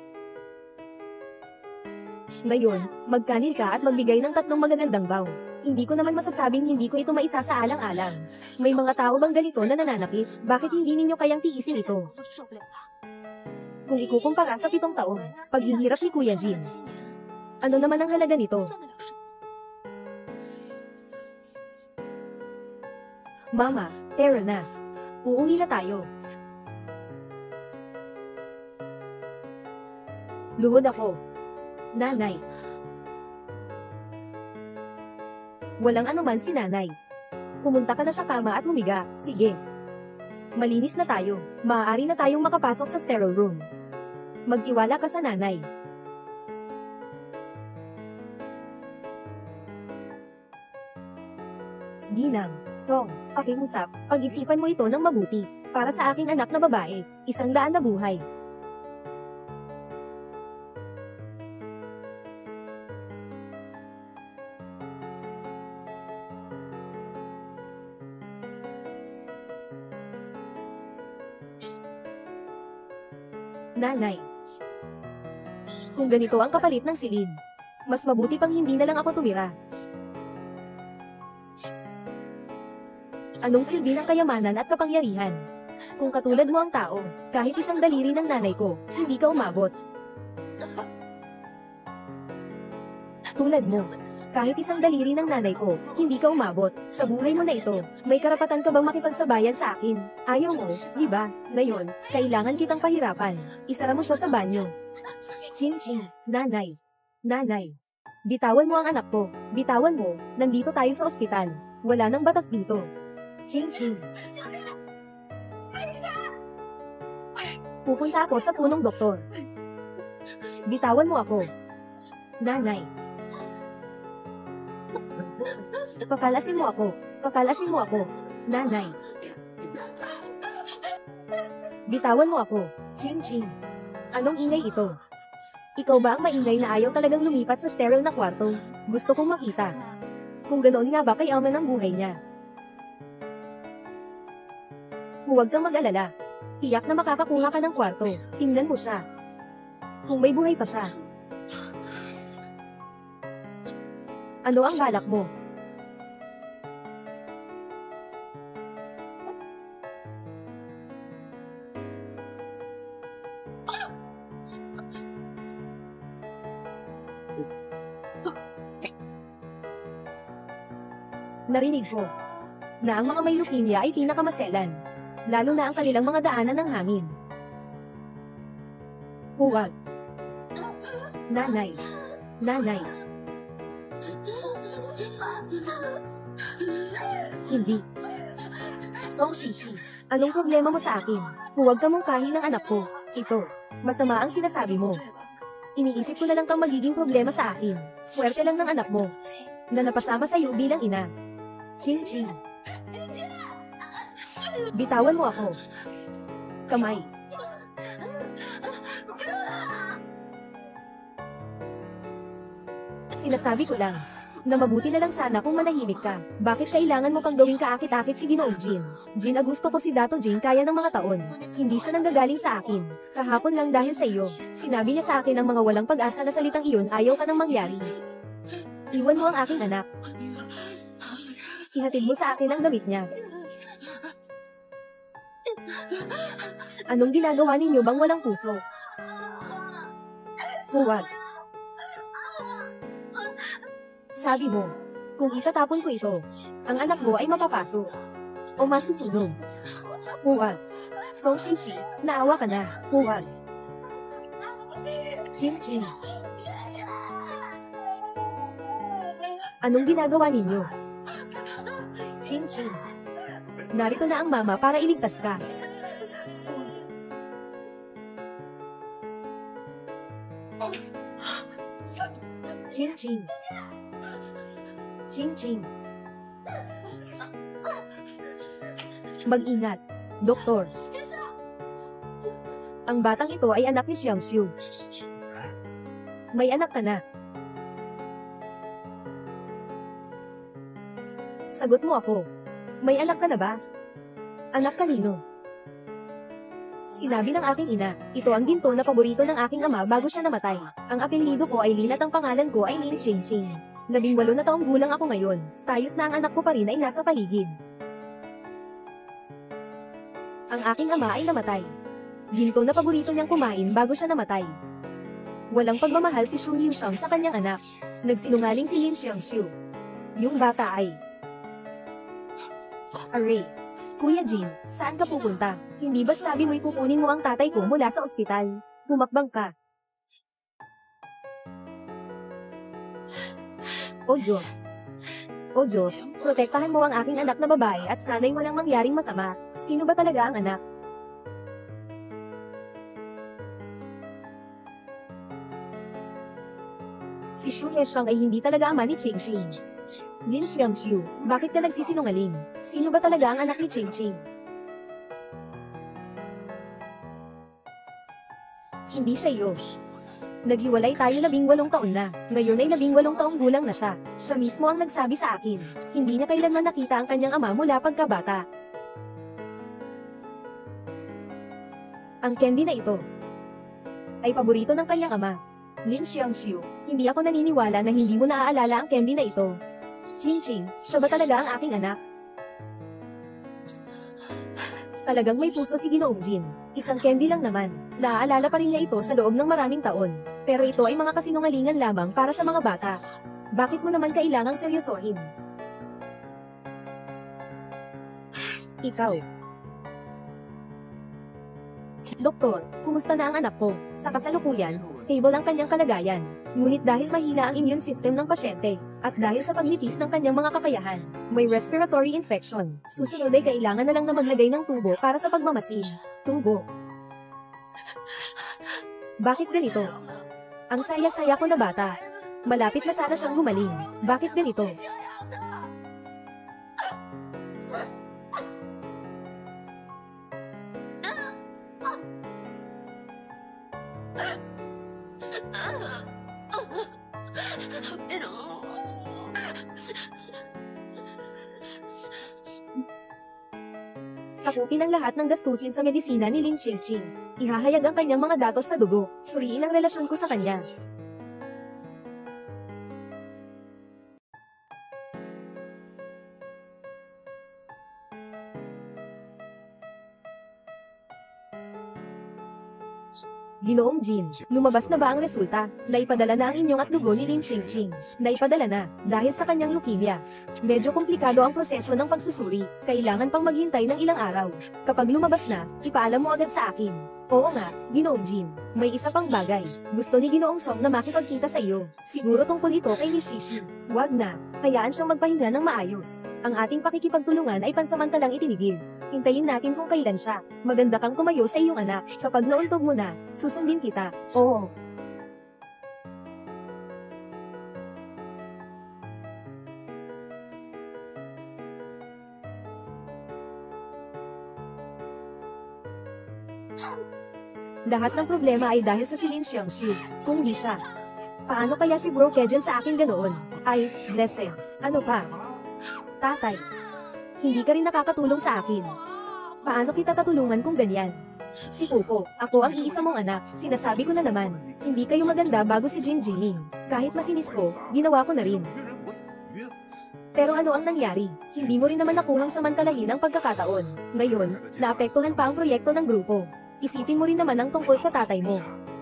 A: Ngayon, magkanin ka at magbigay ng 3 magagandang bow. Hindi ko naman masasabing hindi ko ito maisasaalang-alang. May mga tao bang ganito na nananapit? Bakit hindi ninyo kayang tiisin ito? Kung ikukumpara sa 7 taon, paghihirap ni Kuya Jin. Ano naman ang halaga nito? Mama, tara na. Uuwi na tayo. Luhod ako. Nanay. Walang anuman si nanay. Pumunta ka na sa kama at humiga. Sige. Malinis na tayo. Maaari na tayong makapasok sa sterile room. Magtiwala ka sa nanay. Ginang, Song, pakiusap, pag-isipan mo ito ng mabuti. Para sa aking anak na babae, 100 na buhay. Nanay. Kung ganito ang kapalit ng silid, mas mabuti pang hindi na lang ako tumira. Anong silbi ng kayamanan at kapangyarihan? Kung katulad mo ang tao, kahit 1 daliri ng nanay ko, hindi ka umabot. Tulad mo, kahit 1 daliri ng nanay ko, hindi ka umabot. Sa buhay mo na ito, may karapatan ka bang makipagsabayan sa akin? Ayaw mo, di ba? Ngayon, kailangan kitang pahirapan. Isara mo siya sa banyo. Ching-ching, nanay. Nanay. Bitawan mo ang anak ko. Bitawan mo, nandito tayo sa ospital. Wala nang batas dito. Ching-ching. Pupunta ako sa punong doktor. Bitawan mo ako. Nanay. Pakalasin mo ako. Pakalasin mo ako. Nanay. Bitawan mo ako. Ching-ching. Anong ingay ito? Ikaw ba ang maingay na ayaw talagang lumipat sa sterile na kwarto? Gusto kong makita. Kung ganoon nga ba kay Ama ng buhay niya? Huwag kang mag-alala. Tiyak na makakakuha ka ng kwarto. Tingnan mo siya. Kung may buhay pa siya. Ano ang balak mo? Narinig ko na ang mga may leukemia ay pinakamaselan, lalo na ang kanilang mga daanan ng hangin. Huwag. Nanay. Nanay. Hindi. Song Shishi, anong problema mo sa akin? Huwag ka mungkahi ng anak ko. Ito, masama ang sinasabi mo. Iniisip ko na lang kang magiging problema sa akin. Swerte lang ng anak mo na napasama sa iyo bilang ina. Ching-ching. Bitawan mo ako. Kamay. Sinasabi ko lang na mabuti na lang sana kung manahimik ka. Bakit kailangan mo pang gawing kaakit-akit si Ginoong Jin? Jin, gusto ko si Dato Jin kaya ng mga taon. Hindi siya nanggagaling sa akin. Kahapon lang dahil sa iyo. Sinabi niya sa akin ang mga walang pag-asa na salitang iyon ayaw ka nang mangyari. Iwan mo ang aking anak. Ihatid mo sa akin ang damit niya. Anong ginagawa ninyo bang walang puso? Huwag. Sabi mo, kung itatapon ko ito, ang anak mo ay mapapasok. O masusunog. Huwag. Song Shishi, naawa ka na. Huwag. Ching-ching. Anong ginagawa ninyo? Ching-ching. Narito na ang mama para iligtas ka. Ching-ching. Ching-ching. Mag-ingat, Doktor. Ang batang ito ay anak ni Xiangxiu. May anak ka na. Sagot mo ako. May anak ka na ba? Anak kanino? Sinabi ng aking ina, ito ang ginto na paborito ng aking ama bago siya namatay. Ang apelyido ko ay Lin at ang pangalan ko ay Lin Ching-ching. 18 na taong gulang ako ngayon. Tayos na ang anak ko pa rin ay nasa paligid. Ang aking ama ay namatay. Ginto na paborito niyang kumain bago siya namatay. Walang pagmamahal si Xu Yuxiang sa kanyang anak. Nagsinungaling si Lin Xiangxiu. Yung bata ay... Aray. Kuya Jin, saan ka pupunta? Hindi ba't sabi mo'y kukunin mo ang tatay ko mula sa ospital? Bumakbang ka. O Diyos. O Diyos, protektahan mo ang aking anak na babae at sana'y walang mangyaring masama. Sino ba talaga ang anak? Si Xu Yuxiang ay hindi talaga ama ni Ching-ching. Lin Xiangxiu, bakit ka nagsisinungaling? Sino ba talaga ang anak ni Ching-ching? Hindi siya iyo. Naghiwalay tayo 18 taon na. Ngayon ay 18 taong gulang na siya. Siya mismo ang nagsabi sa akin. Hindi niya kailanman nakita ang kanyang ama mula pagkabata. Ang candy na ito ay paborito ng kanyang ama. Lin Xiangxiu, hindi ako naniniwala na hindi mo naaalala ang candy na ito. Ching-ching, siya ba talaga ang aking anak? Talagang may puso si Ginoong Jin. Isang candy lang naman. Naaalala pa rin niya ito sa loob ng maraming taon. Pero ito ay mga kasinungalingan lamang para sa mga bata. Bakit mo naman kailangang seryosohin? Ikaw. Doktor, kumusta na ang anak ko? Sa kasalukuyan, stable ang kanyang kalagayan. Ngunit dahil mahina ang immune system ng pasyente, at dahil sa pagnipis ng kanyang mga kakayahan, may respiratory infection. Susunod ay kailangan na lang na maglagay ng tubo para sa pagmamasid. Tubo. Bakit ganito? Ang saya-saya ko na bata. Malapit na sana siyang gumaling. Bakit ganito? Sakupin ang lahat ng gastusin sa medisina ni Lin Ching-ching. Ihahayag ang kanyang mga datos sa dugo. Suriin ang relasyon ko sa kanya. Ginoong Jin, lumabas na ba ang resulta? Naipadala na ang inyong at dugo ni Lin Ching-ching. Naipadala na, dahil sa kanyang leukemia. Medyo komplikado ang proseso ng pagsusuri, kailangan pang maghintay ng ilang araw. Kapag lumabas na, ipaalam mo agad sa akin. Oo nga, Ginoong Jin. May isa pang bagay. Gusto ni Ginoong Song na makipagkita sa iyo. Siguro tungkol ito kay Miss Shishi. Wag na, hayaan siyang magpahinga ng maayos. Ang ating pakikipagtulungan ay pansamantalang itinigil. Hintayin natin kung kailan siya. Maganda kang tumayo sa iyong anak. Kapag nauntog mo na, susundin kita. Oo. Lahat ng problema ay dahil sa si Lin Xiangxiu. Kung di siya. Paano kaya si Bro Kejen sa akin ganoon? Ay, blessed. Ano pa? Tatay. Hindi ka rin nakakatulong sa akin. Paano kita tatulungan kung ganyan? Si Pupo, ako ang iisa mong anak. Sinasabi ko na naman. Hindi kayo maganda bago si Jin Jining. Kahit masinis ko, ginawa ko na rin. Pero ano ang nangyari? Hindi mo rin naman nakuhang samantalahin ang pagkakataon. Ngayon, naapektuhan pa ang proyekto ng grupo. Isipin mo rin naman ang tungkol sa tatay mo.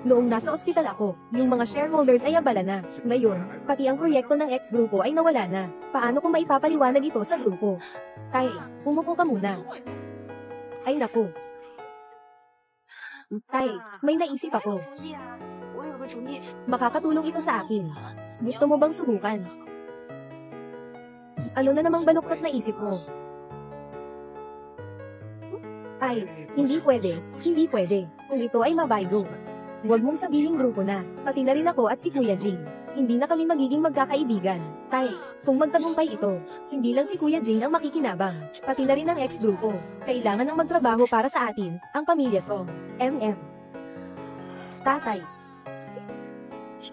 A: Noong nasa ospital ako, yung mga shareholders ay abala na. Ngayon, pati ang proyekto ng ex-grupo ay nawala na. Paano kung maipapaliwanag ito sa grupo? Tay, umupo ka muna. Ay naku. Tay, may naisip ako. Makakatulong ito sa akin. Gusto mo bang subukan? Ano na namang baluktot na isip mo? Ay, hindi pwede, hindi pwede. Kung ito ay mabaygo. Huwag mong sabihin grupo na, pati na rin ako at si Kuya Jing. Hindi na kami magiging magkakaibigan. Tay, kung magtagumpay ito, hindi lang si Kuya Jing ang makikinabang, pati na rin ang ex-grupo. Kailangan ng magtrabaho para sa atin, ang pamilya Song. MM. Tatay.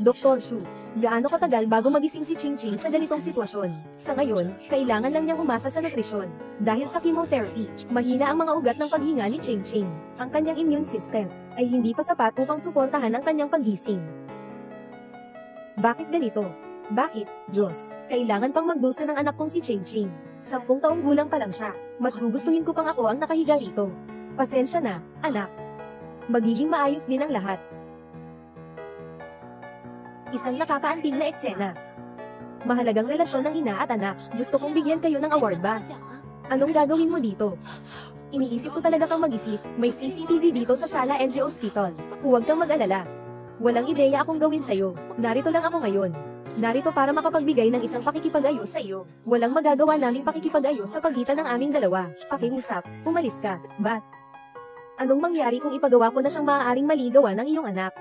A: Dr. Shu, gaano katagal bago magising si Ching Ching sa ganitong sitwasyon? Sa ngayon, kailangan lang niyang umasa sa nutrisyon. Dahil sa chemotherapy, mahina ang mga ugat ng paghinga ni Ching Ching. Ang kanyang immune system ay hindi pa sapat upang suportahan ang kanyang paggising. Bakit ganito? Bakit, Diyos? Kailangan pang magdusa ng anak kong si Ching Ching. 10 taong gulang pa lang siya. Mas gugustuhin ko pang ako ang nakahiga rito. Pasensya na, anak. Magiging maayos din ang lahat. Isang nakakaantig na eksena. Mahalagang relasyon ng ina at anak. Gusto kong bigyan kayo ng award ba? Anong gagawin mo dito? Iniisip ko talaga kang mag-isip. May CCTV dito sa sala NG Hospital. Huwag kang mag-alala. Walang ideya akong gawin sa'yo. Narito lang ako ngayon. Narito para makapagbigay ng isang pakikipag-ayos sa iyo. Walang magagawa naming pakikipag-ayos sa pagitan ng aming dalawa. Pakiusap, umalis ka. Bat? Anong mangyari kung ipagawa ko na siyang maaaring maligawa ng iyong anak?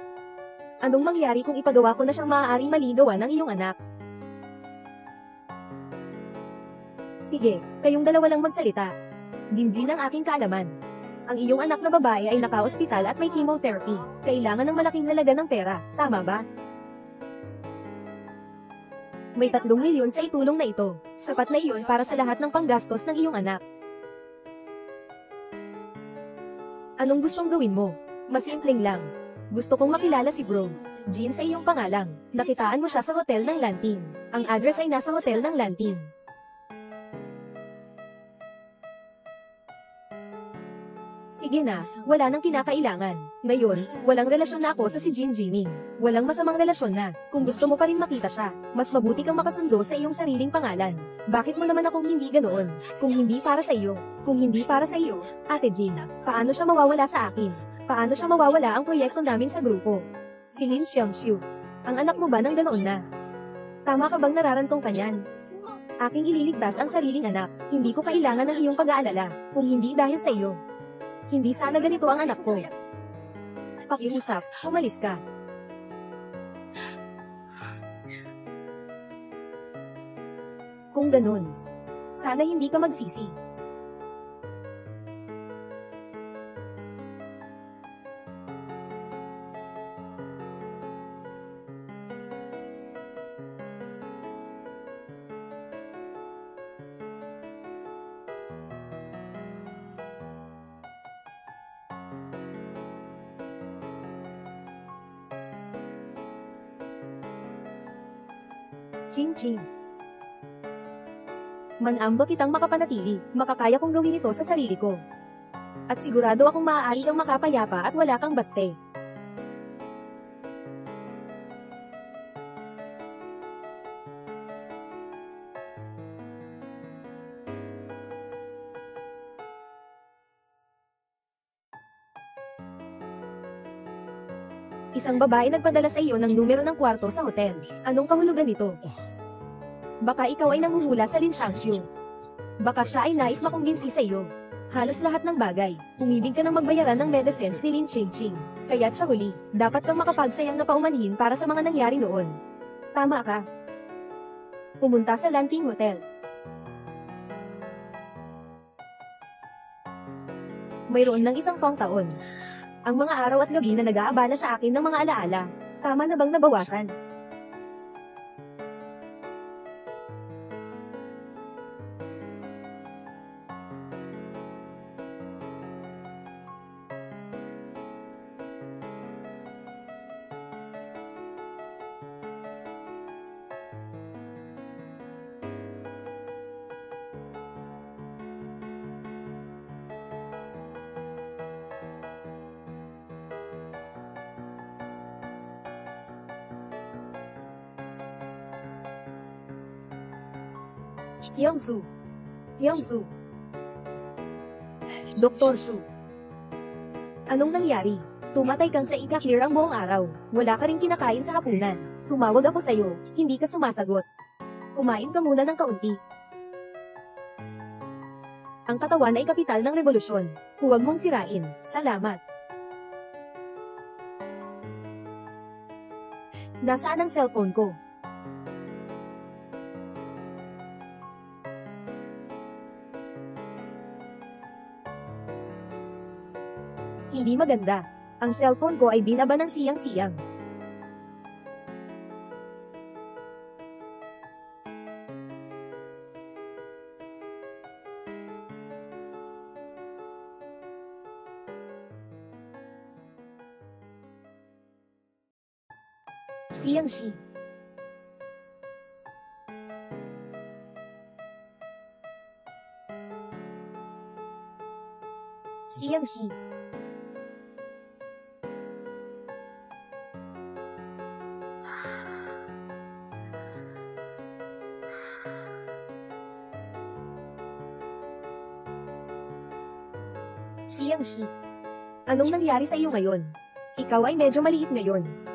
A: Anong mangyari kung ipagawa ko na siyang maaaring maligawa ng iyong anak? Sige, kayong dalawa lang magsalita. Bimbin ang aking kaalaman. Ang iyong anak na babae ay naka-ospital at may chemotherapy. Kailangan ng malaking halaga ng pera, tama ba? May 3 milyon sa itulong na ito. Sapat na iyon para sa lahat ng panggastos ng iyong anak. Anong gustong gawin mo? Masimpleng lang. Gusto kong makilala si Bro. Jean sa iyong pangalang. Nakitaan mo siya sa hotel ng Lanting. Ang address ay nasa hotel ng Lanting. Sige na, wala nang kinakailangan. Ngayon, walang relasyon na ako sa si Jin Jiming. Walang masamang relasyon na. Kung gusto mo pa rin makita siya, mas mabuti kang makasundo sa iyong sariling pangalan. Bakit mo naman akong hindi ganoon? Kung hindi para sa iyo, kung hindi para sa iyo, Ate Jin, paano siya mawawala sa akin? Paano siya mawawala ang proyekto namin sa grupo? Si Lin Xiangxiu. Ang anak mo ba nang ganoon na? Tama ka bang nararantong ka niyan? Aking ililigtas ang sariling anak. Hindi ko kailangan ng iyong pag-aalala, kung hindi dahil sa iyo. Hindi sana ganito ang anak ko. Pakiusap, umalis ka. Kung ganun, sana hindi ka magsisi. Ching Ching. Manamba kitang makapanatili, makakaya kong gawin ito sa sarili ko. At sigurado akong maaari kang makapayapa at wala kang baste. Isang babae nagpadala sa iyo ng numero ng kwarto sa hotel. Anong kahulugan nito? Baka ikaw ay nanguhula sa Lin Xiangxiu. Baka siya ay nais makumbinsi sa iyo. Halos lahat ng bagay, umibig ka ng magbayaran ng medicines ni Lin Ching. Kaya't sa huli, dapat kang makapagsayang na paumanhin para sa mga nangyari noon. Tama ka. Pumunta sa Lanting Hotel. Mayroon ng 1 taon. Ang mga araw at gabi na nag-aabala sa akin ng mga alaala, tama na bang nabawasan? Hyungsu. Hyungsu. Dr. Shu. Anong nangyari? Tumatay kang sa ika-clear ang buong araw. Wala ka rin kinakain sa hapunan. Tumawag ako sa'yo, hindi ka sumasagot. Kumain ka muna ng kaunti. Ang katawan ay kapital ng revolusyon. Huwag mong sirain. Salamat. Nasaan ang cellphone ko? Hindi maganda. Ang cellphone ko ay binaba ng siyang-siyang. Siyang-shi. Siyang-shi. Siyang-shi. Anong nangyari sa iyo ngayon? Ikaw ay medyo maliit ngayon.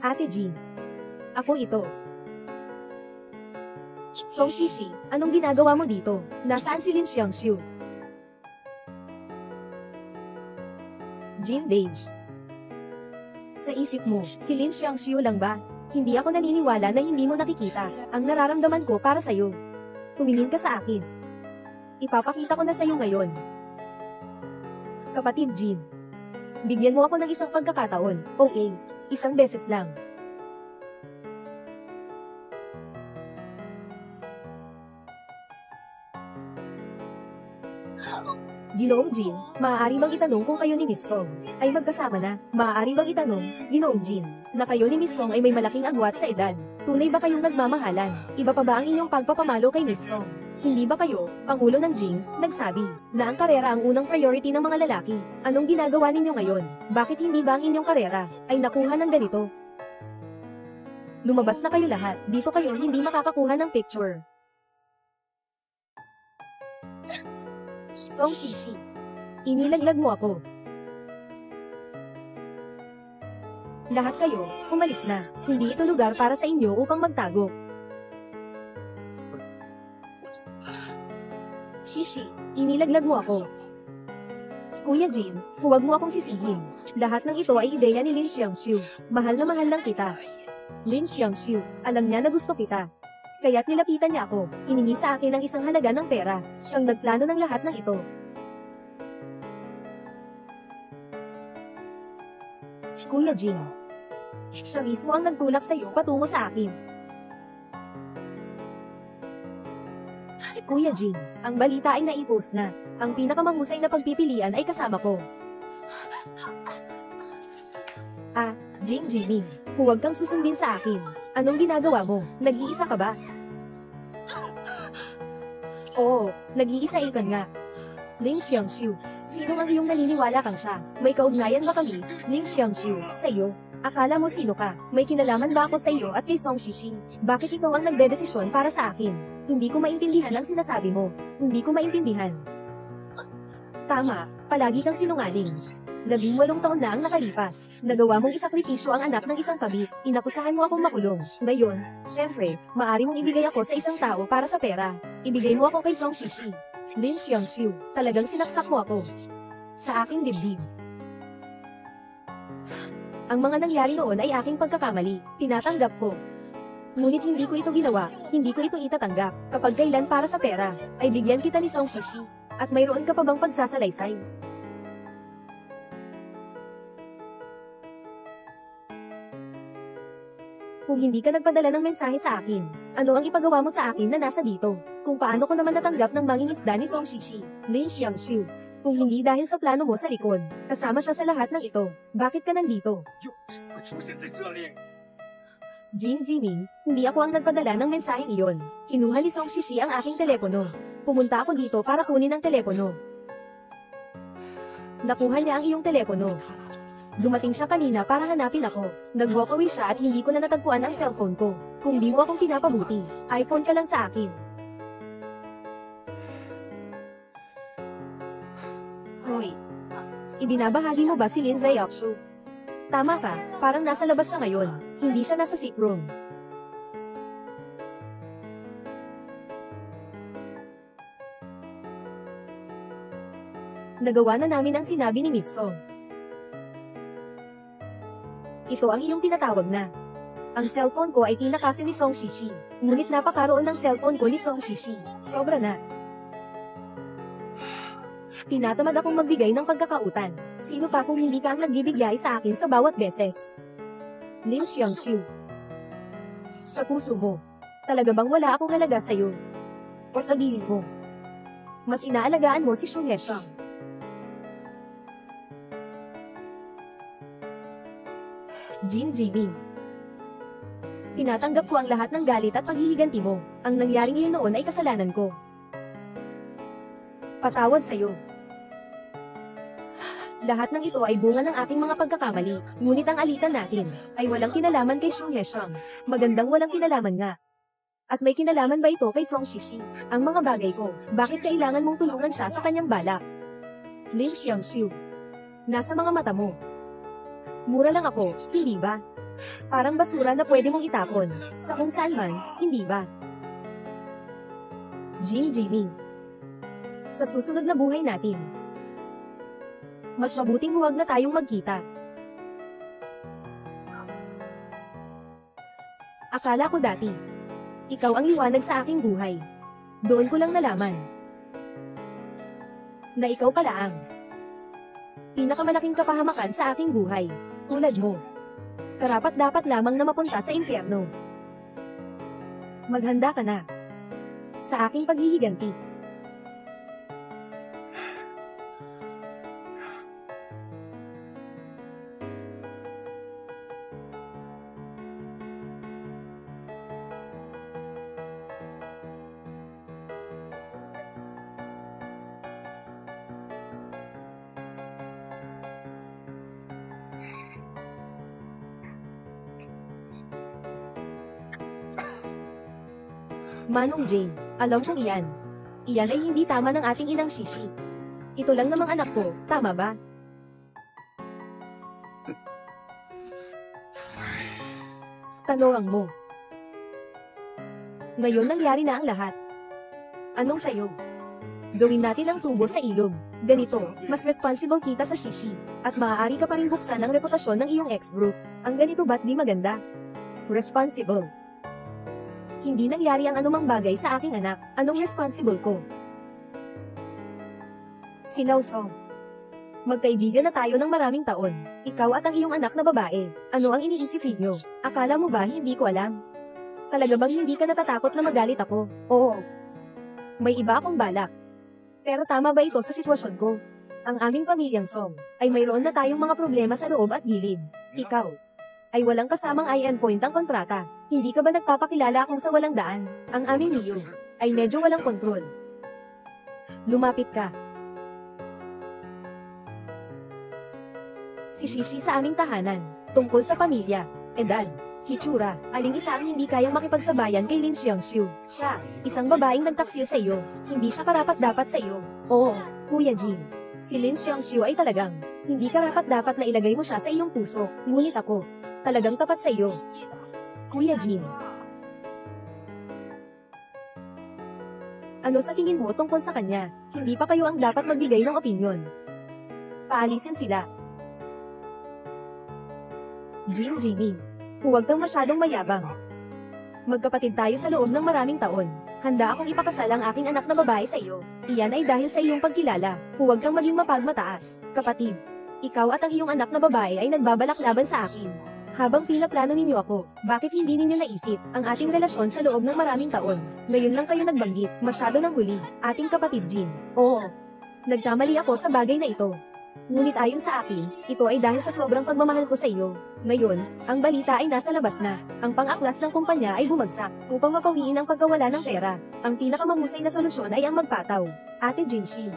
A: Ate Jean. Ako ito. Song Shishi, anong ginagawa mo dito? Nasaan si Lin Xiangxiu? Jean Dage. Sa isip mo, si Lin Xiangxiu lang ba? Hindi ako naniniwala na hindi mo nakikita ang nararamdaman ko para sa'yo. Tumingin ka sa akin. Ipapakita ko na sa'yo ngayon. Kapatid Jean. Bigyan mo ako ng isang pagkakataon, okay? Isang beses lang. Ginoong Jean, maaari bang itanong kung kayo ni Miss Song ay magkasama na? Maaari bang itanong, Ginoong Jean, na kayo ni Miss Song ay may malaking agwat sa edad? Tunay ba kayong nagmamahalan? Iba pa ba ang inyong pagpapamalo kay Miss Song? Hindi ba kayo, Pangulo ng Jing, nagsabi na ang karera ang unang priority ng mga lalaki? Anong ginagawa ninyo ngayon? Bakit hindi ba ang inyong karera ay nakuha ng ganito? Lumabas na kayo lahat, dito kayo hindi makakakuha ng picture. Song Shishi. Inilaglag mo ako. Lahat kayo, umalis na. Hindi ito lugar para sa inyo upang magtago. Shishi, inilaglag mo ako. Kuya Jin, huwag mo akong sisihin. Lahat ng ito ay ideya ni Lin Xiangxiu. Mahal na mahal lang kita. Lin Xiangxiu, alam niya na gusto kita. Kaya't nilapitan niya ako, iningi sa akin ang isang halaga ng pera. Siyang nagplano ng lahat ng ito. Kuya Jin. Siya mismo ang nagtulak sa iyo patungo sa akin. Kuya Jin, ang balita ay naipost na. Ang pinakamahusay na pagpipilian ay kasama ko. Jing Jimmy, huwag kang susundin sa akin. Anong ginagawa mo? Nag-iisa ka ba? Oo, nag-iisa ikan nga. Lin Xiangxiu, sino ang iyong naniniwala kang siya? May kaugnayan ba kami, Lin Xiangxiu, sa iyo? Akala mo sino ka? May kinalaman ba ako sa iyo at kay Song Shishi? Bakit ikaw ang nagdedesisyon para sa akin? Hindi ko maintindihan ang sinasabi mo. Hindi ko maintindihan. Tama, palagi kang sinungaling. 18 taon na ang nakalipas. Nagawa mong isakripisyo ang anak ng isang kabit. Inakusahan mo akong makulong. Ngayon, syempre, maaari mong ibigay ako sa isang tao para sa pera. Ibigay mo ako kay Song Shishi. Lin Xiangxiu, talagang sinaksak mo ako. Sa aking dibdib. Ang mga nangyari noon ay aking pagkakamali. Tinatanggap ko. Ngunit hindi ko ito ginawa, hindi ko ito itatanggap. Kapag kailan para sa pera, ay bigyan kita ni Song Shishi. At mayroon ka pa bang pagsasalaysay? Kung hindi ka nagpadala ng mensahe sa akin, ano ang ipagawa mo sa akin na nasa dito? Kung paano ko naman natanggap ng mangingisda ni Song Shishi, Lin Xiangxiu? Kung hindi dahil sa plano mo sa likod, kasama siya sa lahat ng ito, bakit ka nandito? Jin Jiming, hindi ako ang nagpadala ng mensaheng iyon. Kinuha ni Song Shishi ang aking telepono. Pumunta ako dito para kunin ang telepono. Nakuha niya ang iyong telepono. Dumating siya kanina para hanapin ako. Nag-walk away siya at hindi ko na natagpuan ang cellphone ko. Kung di mo akong pinapabuti, iPhone ka lang sa akin. Hoy. Ibinabahagi mo ba si Lin Xiaoxu? Tama ka, parang nasa labas siya ngayon. Hindi siya nasa sick room. Nagawa na namin ang sinabi ni Miss Song. Ito ang iyong tinatawag na. Ang cellphone ko ay tinakasin ni Song Shishi. Ngunit napakaroon ng cellphone ko ni Song Shishi. Sobra na. Tinatamad akong magbigay ng pagkakautan. Sino pa kung hindi ka ang nagbibigay sa akin sa bawat beses? Lin Xiangxiu. Sa puso mo, talaga bang wala akong halaga sa'yo? O sabihin mo, mas inaalagaan mo si Xu Heshang? Jin Jiming. Tinatanggap ko ang lahat ng galit at paghihiganti mo. Ang nangyari ngayon noon ay kasalanan ko. Patawad sa'yo. Lahat ng ito ay bunga ng aking mga pagkakamali. Ngunit ang alitan natin ay walang kinalaman kay Xu Heshang. Magandang walang kinalaman nga. At may kinalaman ba ito kay Song Shishi? Ang mga bagay ko, bakit kailangan mong tulungan siya sa kanyang balak? Lin Xiangxiu. Nasa mga mata mo. Mura lang ako, hindi ba? Parang basura na pwede mong itapon. Sa kung saan man, hindi ba? Jin Jiming. Sa susunod na buhay natin, mas mabuting huwag na tayong magkita. Akala ko dati, ikaw ang liwanag sa aking buhay. Doon ko lang nalaman na ikaw pala ang pinakamalaking kapahamakan sa aking buhay. Tulad mo, karapat-dapat lamang na mapunta sa impyerno. Maghanda ka na sa aking paghihiganti. Manong Jane, alam kong iyan. Iyan ay hindi tama ng ating inang Shishi. Ito lang namang anak ko, tama ba? Tanong mo. Ngayon nangyari na ang lahat. Anong sayo? Gawin natin ang tubo sa ilog. Ganito, mas responsible kita sa Shishi. At maaari ka pa rin buksan ang reputasyon ng iyong ex-group. Ang ganito ba't di maganda? Responsible. Hindi nangyari ang anumang bagay sa aking anak. Anong responsible ko? Silaw Song. Magkaibigan na tayo ng maraming taon. Ikaw at ang iyong anak na babae. Ano ang iniisip ninyo? Akala mo ba hindi ko alam? Talaga bang hindi ka natatakot na magalit ako? Oo. May iba akong balak. Pero tama ba ito sa sitwasyon ko? Ang aming pamilyang Song ay mayroon na tayong mga problema sa loob at gilid. Ikaw ay walang kasamang i-endpoint ang kontrata. Hindi ka ba nagpapakilala akong sa walang daan? Ang aming Miyu ay medyo walang kontrol. Lumapit ka. Si Shishi sa aming tahanan, tungkol sa pamilya, edad, hitsura, aling isa ang hindi kayang makipagsabayan kay Lin Xiangxiu. Siya, isang babaeng nagtaksil sa iyo, hindi siya karapat-dapat sa iyo. Oo, Kuya Jin. Si Lin Xiangxiu ay talagang, hindi karapat-dapat na ilagay mo siya sa iyong puso, ngunit ako, talagang tapat sa iyo. Kuya Jin. Ano sa tingin mo tungkol sa kanya? Hindi pa kayo ang dapat magbigay ng opinyon. Paalisin sila. Jin Jiming. Huwag kang masyadong mayabang. Magkapatid tayo sa loob ng maraming taon. Handa akong ipakasal ang aking anak na babae sa iyo. Iyan ay dahil sa iyong pagkilala. Huwag kang maging mapagmataas, kapatid. Ikaw at ang iyong anak na babae ay nagbabalak laban sa akin. Habang pinaplano ninyo ako, bakit hindi ninyo naisip ang ating relasyon sa loob ng maraming taon? Ngayon lang kayo nagbanggit, masyado ng huli, ating kapatid Jin. Oo, nagkamali ako sa bagay na ito. Ngunit ayon sa akin, ito ay dahil sa sobrang pagmamahal ko sa iyo. Ngayon, ang balita ay nasa labas na. Ang pang-aklas ng kumpanya ay bumagsak upang mapawiin ang pagkawala ng pera. Ang pinakamahusay na solusyon ay ang magpataw. Ate Jinshi.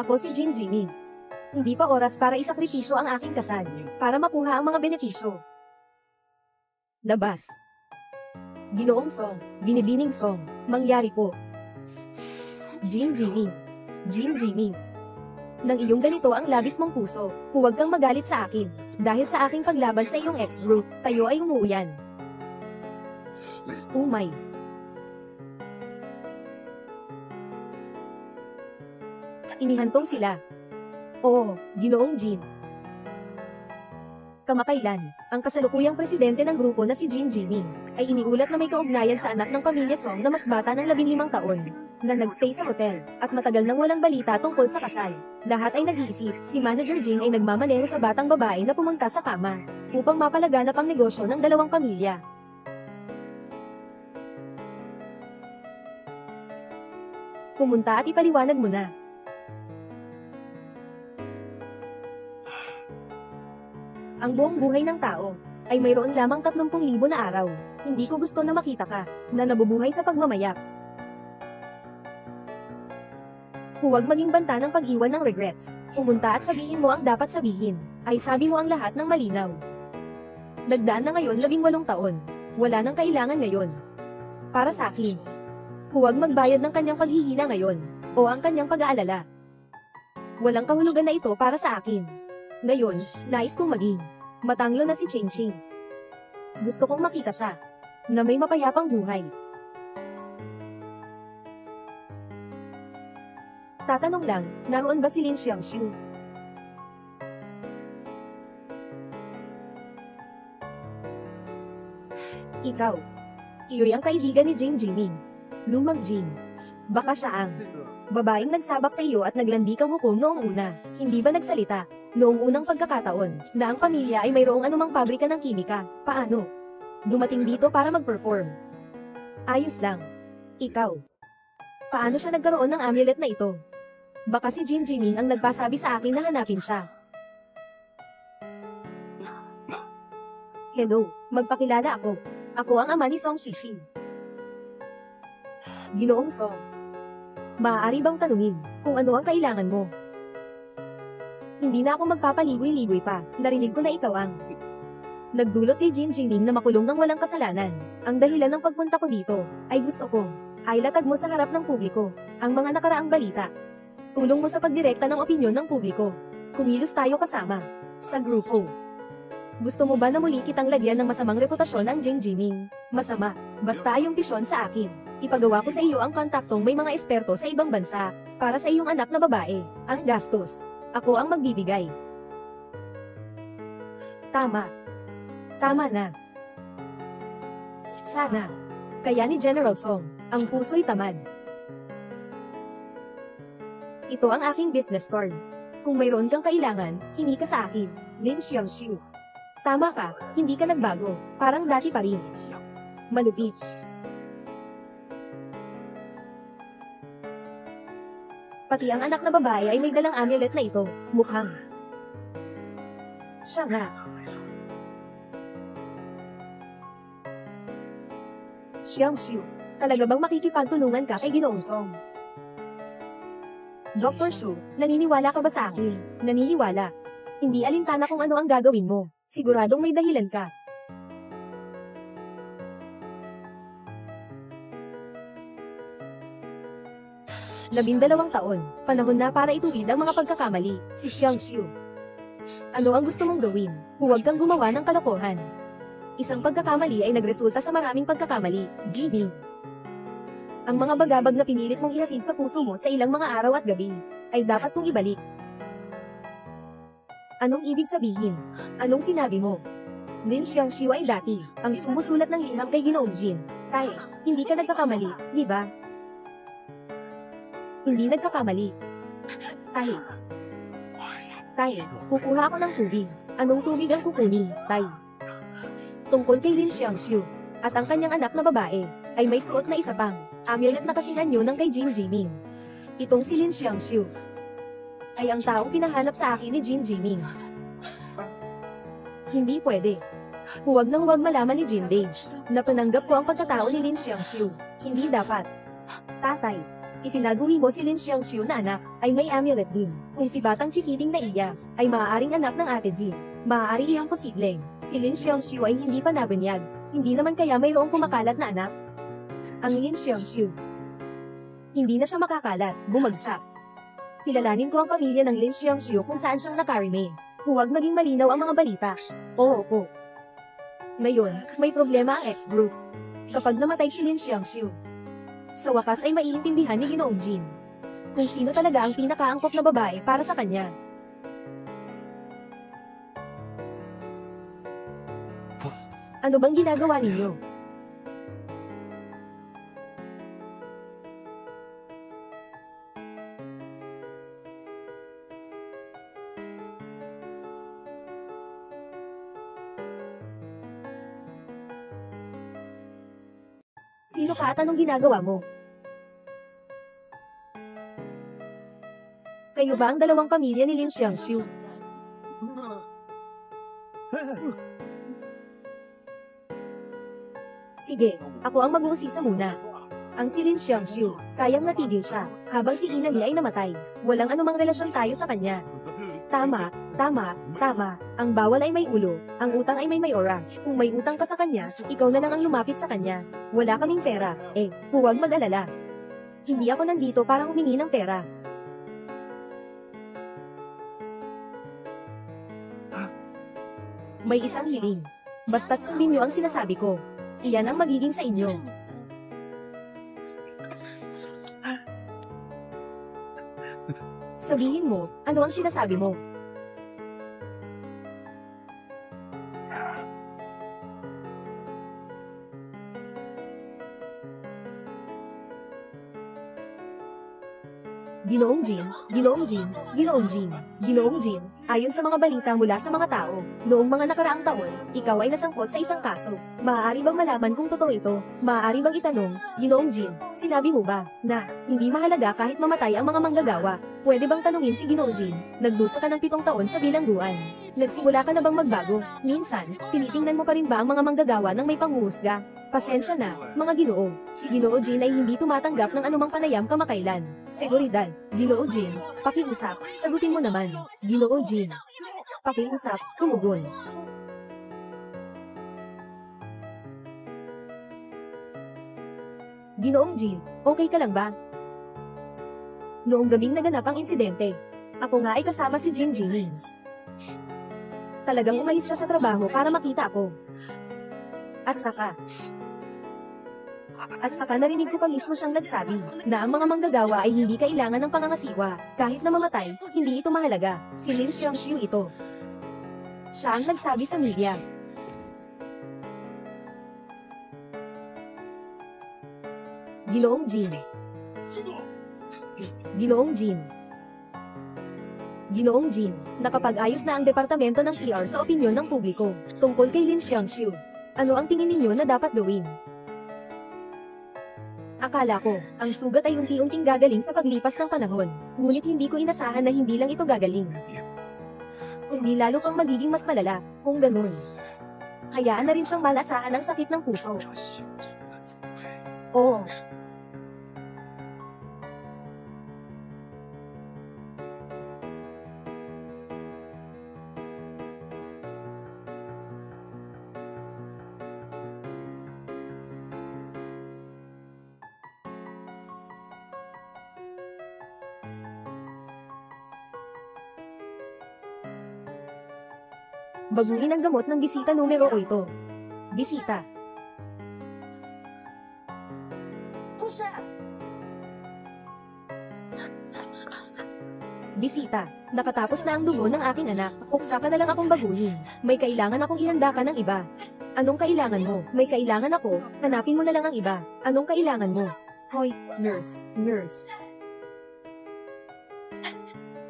A: Ako si Jin Jimmy. Hindi pa oras para isakripisyo ang aking kasal, para makuha ang mga benepisyo. Labas. Ginoong Song, binibining Song, mangyari po. Jin Jimmy. Jin Jimmy. Nang iyong ganito ang labis mong puso, huwag kang magalit sa akin. Dahil sa aking paglaban sa iyong ex-group, tayo ay umuuyan. Umay. Inihantong sila. Oo, Ginoong Jin. Kamakailan, ang kasalukuyang presidente ng grupo na si Jin Jiming, ay iniulat na may kaugnayan sa anak ng pamilya Song na mas bata ng 15 taon, na nagstay sa hotel, at matagal nang walang balita tungkol sa kasal. Lahat ay nag-iisip, si Manager Jin ay nagmamaneho sa batang babae na pumunta sa kama, upang mapalaganap ang negosyo ng dalawang pamilya. Pumunta at ipaliwanag mo na. Ang buong buhay ng tao, ay mayroon lamang 30,000 na araw. Hindi ko gusto na makita ka, na nabubuhay sa pagmamayak. Huwag maging banta ng pag-iwan ng regrets. Pumunta at sabihin mo ang dapat sabihin. Ay sabi mo ang lahat ng malinaw. Nagdaan na ngayon 18 taon. Wala nang kailangan ngayon. Para sa akin. Huwag magbayad ng kanyang paghihina ngayon, o ang kanyang pag-aalala. Walang kahulugan na ito para sa akin. Ngayon, nais kong maging matanglo na si Ching Ching. Gusto kong makita siya, na may mapayapang buhay. Tatanong lang, naroon ba si Lin Xiangshu? Ikaw. Iyo'y ang kaibigan ni Jing Jiming. Lumang Jing. Baka siya ang babaeng nagsabak sa iyo at naglandi kang hukom noong una. Hindi ba nagsalita, noong unang pagkakataon, na ang pamilya ay mayroong anumang pabrika ng kimika? Paano? Dumating dito para mag-perform. Ayos lang. Ikaw. Paano siya nagkaroon ng amulet na ito? Baka si Jin Jiming ang nagpasabi sa akin na hanapin siya. Hello, magpakilala ako. Ako ang ama ni Song Shishi. Ginoong Song. Maaari bang tanungin kung ano ang kailangan mo? Hindi na ako magpapaligoy-ligoy pa. Narinig ko na ikaw ang nagdulot kay Jin Jiming na makulong ng walang kasalanan. Ang dahilan ng pagpunta ko dito ay gusto ko ay latag mo sa harap ng publiko ang mga nakaraang balita. Tulong mo sa pagdirekta ng opinyon ng publiko. Kumilos tayo kasama sa grupo. Gusto mo ba na muli kitang lagyan ng masamang reputasyon ang Jin Jiming? Masama, basta ay yung pisyon sa akin. Ipagawa ko sa iyo ang kontaktong may mga eksperto sa ibang bansa, para sa iyong anak na babae. Ang gastos, ako ang magbibigay. Tama. Tama na. Sana. Kaya ni General Song, ang puso'y tamad. Ito ang aking business card. Kung mayroon kang kailangan, hingi ka sa akin. Lin Xiangshu. Tama ka, hindi ka nagbago. Parang dati pa rin. Malupit. Pati ang anak na babae ay may dalang amulet na ito. Mukhang siya nga. Xiangshu, talaga bang makikipagtulungan ka kay Ginoong Song? Dr. Shu, naniniwala ka ba sa akin? Naniniwala. Hindi alintana kung ano ang gagawin mo. Siguradong may dahilan ka. Labindalawang taon, panahon na para ituwid ang mga pagkakamali, si Xiangshu. Ano ang gusto mong gawin? Huwag kang gumawa ng kalokohan. Isang pagkakamali ay nagresulta sa maraming pagkakamali, Jimmy. Ang mga bagabag na pinilit mong ihatid sa puso mo sa ilang mga araw at gabi, ay dapat kong ibalik. Anong ibig sabihin? Anong sinabi mo? Lin Xiangshu ay dati, ang sumusulat ng liham kay Ginoong Jin. Tay, hindi ka nagkakamali, di ba? Hindi nagkakamali. Tay. Tay, kukuha ako ng tubig. Anong tubig ang kukunin, Tay? Tungkol kay Lin Xiangshu, at ang kanyang anak na babae, ay may suot na isa pang amulet na kasing anyo ng kay Jin Jiming. Itong si Lin Xiangshu ay ang taong pinahanap sa akin ni Jin Jiming. Hindi pwede. Huwag nang huwag malaman ni Jin Dave na pananggap ko ang pagkatao ni Lin Xiangshu. Hindi dapat. Tatay, itinaguri mo si Lin Xiangshu na anak ay may amulet din. Kung si Batang Chikiting na iya ay maaaring anak ng Ate Jin, maaari iyang posibleng si Lin Xiangshu ay hindi pa nabinyag. Hindi naman kaya mayroong kumakalat na anak. Ang Lin Xiangshu. Hindi na siya makakalat, bumagsak. Kilalanin ko ang pamilya ng Lin Xiangshu kung saan siyang nakarime. Huwag maging malinaw ang mga balita. Oo po. Ngayon, may problema ang X-Group. Kapag namatay si Lin Xiangshu, sa wakas ay maiintindihan ni Ginoong Jin kung sino talaga ang pinakaangkop na babae para sa kanya. Ano bang ginagawa ninyo? Sino ka at anong ginagawa mo? Kayo ba ang dalawang pamilya ni Lin Xiangxiu? Sige, ako ang mag-uusisa muna. Ang si Lin Xiangxiu, kayang natigil siya, habang si Ina Li ay namatay. Walang anumang relasyon tayo sa kanya. Tama, tama, tama. Ang bawal ay may ulo, ang utang ay may mayora. Kung may utang ka sa kanya, ikaw na lang ang lumapit sa kanya. Wala kaming pera, huwag mag-alala. Hindi ako nandito para humingi ng pera. May isang hiling. Basta't sundin niyo ang sinasabi ko. Iyan ang magiging sa inyo. Sabihin mo, ano ang sinasabi mo? Ginoong Jin, Ginoong Jin, Ginoong Jin, Ginoong Jin, ayon sa mga balita mula sa mga tao, noong mga nakaraang taon, ikaw ay nasangkot sa isang kaso. Maaari bang malaman kung totoo ito? Maaari bang itanong, Ginoong Jin, sinabi mo ba, na, hindi mahalaga kahit mamatay ang mga manggagawa? Pwede bang tanungin si Ginoong Jin, nagdusa ka ng 7 taon sa bilangguan? Nagsimula ka na bang magbago? Minsan, tinitingnan mo pa rin ba ang mga manggagawa ng may panghuhusga? Pasensya na, mga Ginoo. Si Ginoo Jin ay hindi tumatanggap ng anumang panayam kamakailan. Seguridad, Ginoo Jin, pakiusap, sagutin mo naman. Ginoo Jin, pakiusap, tumugon. Ginoong Jin, okay ka lang ba? Noong gabing naganap ang insidente, ako nga ay kasama si Jin Jinin. Talagang umalis siya sa trabaho para makita ako. At saka narinig ko pa mismo siyang nagsabi na ang mga manggagawa ay hindi kailangan ng pangangasiwa. Kahit na mamatay, hindi ito mahalaga. Si Lin Xiangxiu ito. Siya ang nagsabi sa media. Ginoong Jin. Ginoong Jin. Ginoong Jin, nakapag-ayos na ang departamento ng PR sa opinyon ng publiko tungkol kay Lin Xiangxiu. Ano ang tingin ninyo na dapat gawin? Akala ko, ang sugat ay unti-unting gagaling sa paglipas ng panahon. Ngunit hindi ko inasahan na hindi lang ito gagaling. Kundi lalo pang magiging mas malala, kung ganun. Hayaan na rin siyang malasahan ng sakit ng puso. Oo. Baguhin ang gamot ng bisita numero 8. Bisita. Bisita, nakatapos na ang dugo ng aking anak. Uksa ka na lang akong baguhin. May kailangan akong ihanda ka ng iba. Anong kailangan mo? May kailangan ako. Hanapin mo na lang ang iba. Anong kailangan mo? Hoy, nurse.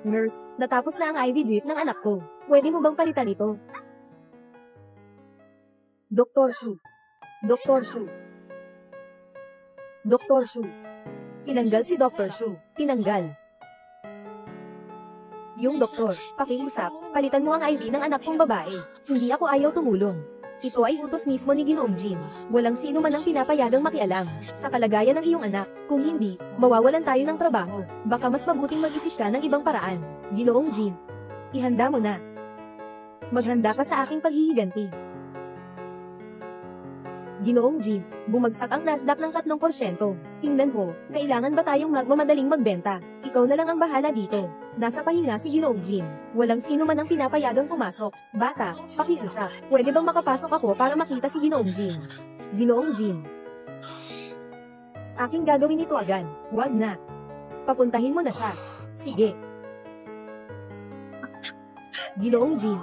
A: Nurse, natapos na ang IV drip ng anak ko. Pwede mo bang palitan ito? Dr. Shu. Tinanggal si Dr. Shu. Tinanggal. Yung doktor, pakiusap, palitan mo ang IV ng anak kong babae. Hindi ako ayaw tumulong. Ito ay utos mismo ni Ginoong Jin. Walang sino man ang pinapayagang makialam sa kalagayan ng iyong anak. Kung hindi, mawawalan tayo ng trabaho. Baka mas mabuting mag-isip ka ng ibang paraan. Ginoong Jin, ihanda mo na. Maghanda ka sa aking paghihiganti. Ginoong Jin, bumagsak ang Nasdaq ng 3%. Tingnan mo, kailangan ba tayong magmamadaling magbenta? Ikaw na lang ang bahala dito. Nasa pahinga si Ginoong Jin. Walang sino man ang pinapayagang pumasok. Bata, pakiusap. Pwede bang makapasok ako para makita si Ginoong Jin? Ginoong Jin. Aking gagawin ito agad. Wag na. Papuntahin mo na siya. Sige. Ginoong Jin.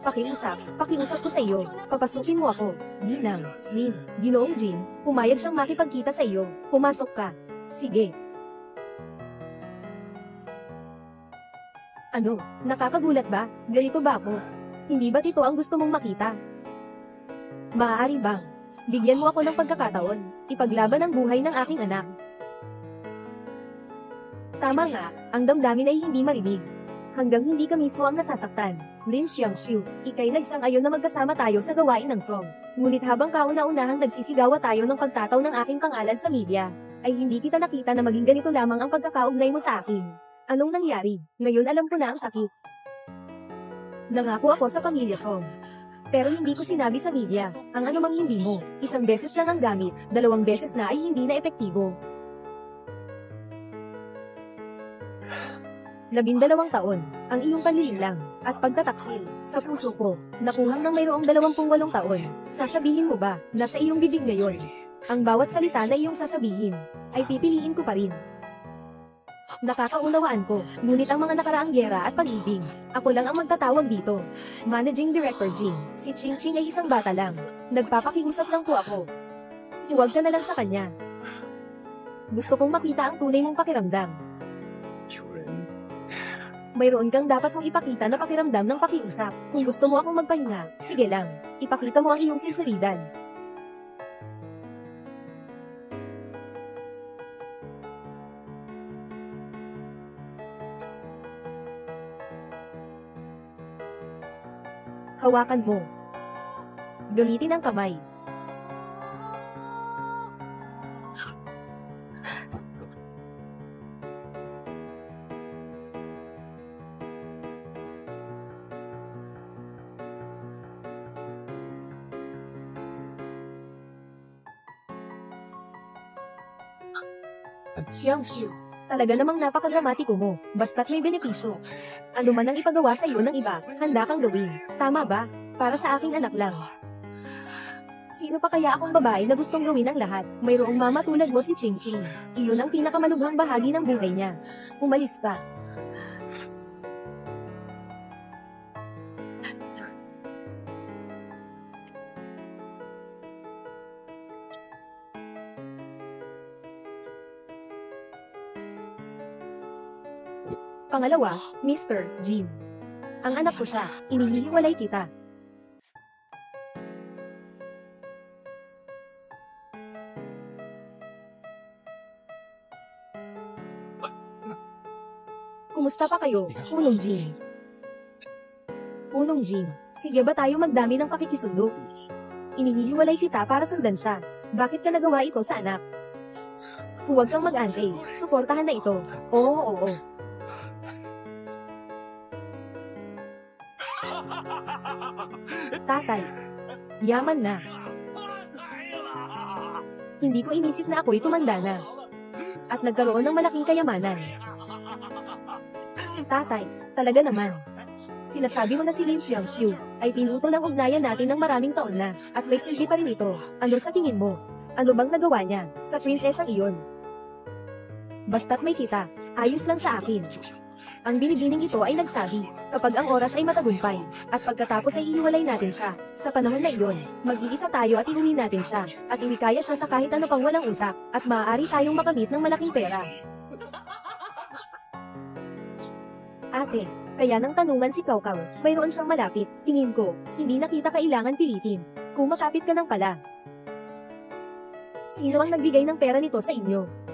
A: Pakiusap ko sa iyo. Papasukin mo ako. Ginang, Lin, Ginoong Jin, pumayag siyang makipagkita sa iyo. Pumasok ka. Sige. Ano, nakakagulat ba? Ganito ba ako? Hindi ba't ito ang gusto mong makita? Maaari bang? Bigyan mo ako ng pagkakataon. Ipaglaban ang buhay ng aking anak. Tama nga, ang damdamin ay hindi marinig. Hanggang hindi ka mismo ang nasasaktan. Lin Xiangxiu, ika'y nagsang-ayon na magkasama tayo sa gawain ng song. Ngunit habang kauna-unahang nagsisigawa tayo ng pagtataw ng aking pangalan sa media, ay hindi kita nakita na maging ganito lamang ang pagkakaugnay mo sa akin. Anong nangyari? Ngayon alam ko na ang sakit. Nangako ako sa pamilya Song. Pero hindi ko sinabi sa media, ang anumang hindi mo, isang beses lang ang gamit, 2 beses na ay hindi na epektibo. 12 taon, ang iyong panlilinlang, at pagtataksil, sa puso ko, nakuhang ng mayroong 28 taon. Sasabihin mo ba, na sa iyong bibig ngayon, ang bawat salita na iyong sasabihin, ay pipiliin ko pa rin. Nakakaunawaan ko, ngunit ang mga nakaraang gyera at pag-ibig, ako lang ang magtatawag dito. Managing Director Jing, si Ching Ching ay isang bata lang. Nagpapakiusap lang po ako. Huwag ka na lang sa kanya. Gusto kong makita ang tunay mong pakiramdam. Mayroon kang dapat mong ipakita na pakiramdam ng pakiusap. Kung gusto mo akong magpahinga, sige lang. Ipakita mo ang iyong sinseridad. Hawakan mo. Gamitin ang kamay. Xiangxiu, talaga namang napakadramatiko mo, basta't may benepisyo. Ano man ang ipagawa sa iyo ng iba, handa kang gawin. Tama ba? Para sa aking anak lang. Sino pa kaya akong babae na gustong gawin ang lahat? Mayroong mama tulad mo si Ching Ching. Iyon ang pinakamalubhang bahagi ng buhay niya. Umalis ka. Pangalawa, Mr. Jin. Ang anak ko siya, inihihiwalay kita. Kumusta pa kayo, Punong Jin? Punong Jin, sige ba tayo magdami ng pakikisundo? Inihihiwalay kita para sundan siya. Bakit ka nagawa ito sa anak? Huwag kang mag-antay, suportahan na ito. Oo. Tatay. Yaman na. Hindi ko inisip na ako'y tumanda na. At nagkaroon ng malaking kayamanan. Tatay, talaga naman. Sinasabi mo na si Lin Xiangxiu ay pinutol ang ugnayan natin ng maraming taon na, at may silbi pa rin ito. Ano sa tingin mo? Ano bang nagawa niya sa prinsesang iyon? Basta't may kita, ayos lang sa akin. Ang binibining ito ay nagsabi, kapag ang oras ay matagumpay, at pagkatapos ay ihiwalay natin siya, sa panahon na iyon, mag-iisa tayo at iuwi natin siya, at iwikaya siya sa kahit ano pang walang utak, at maaari tayong makamit ng malaking pera. Ate, kaya nang tanungan si Kaukau, mayroon siyang malapit, tingin ko, hindi na kita kailangan pilitin, kung makapit ka nang pala. Sino ang nagbigay ng pera nito sa inyo?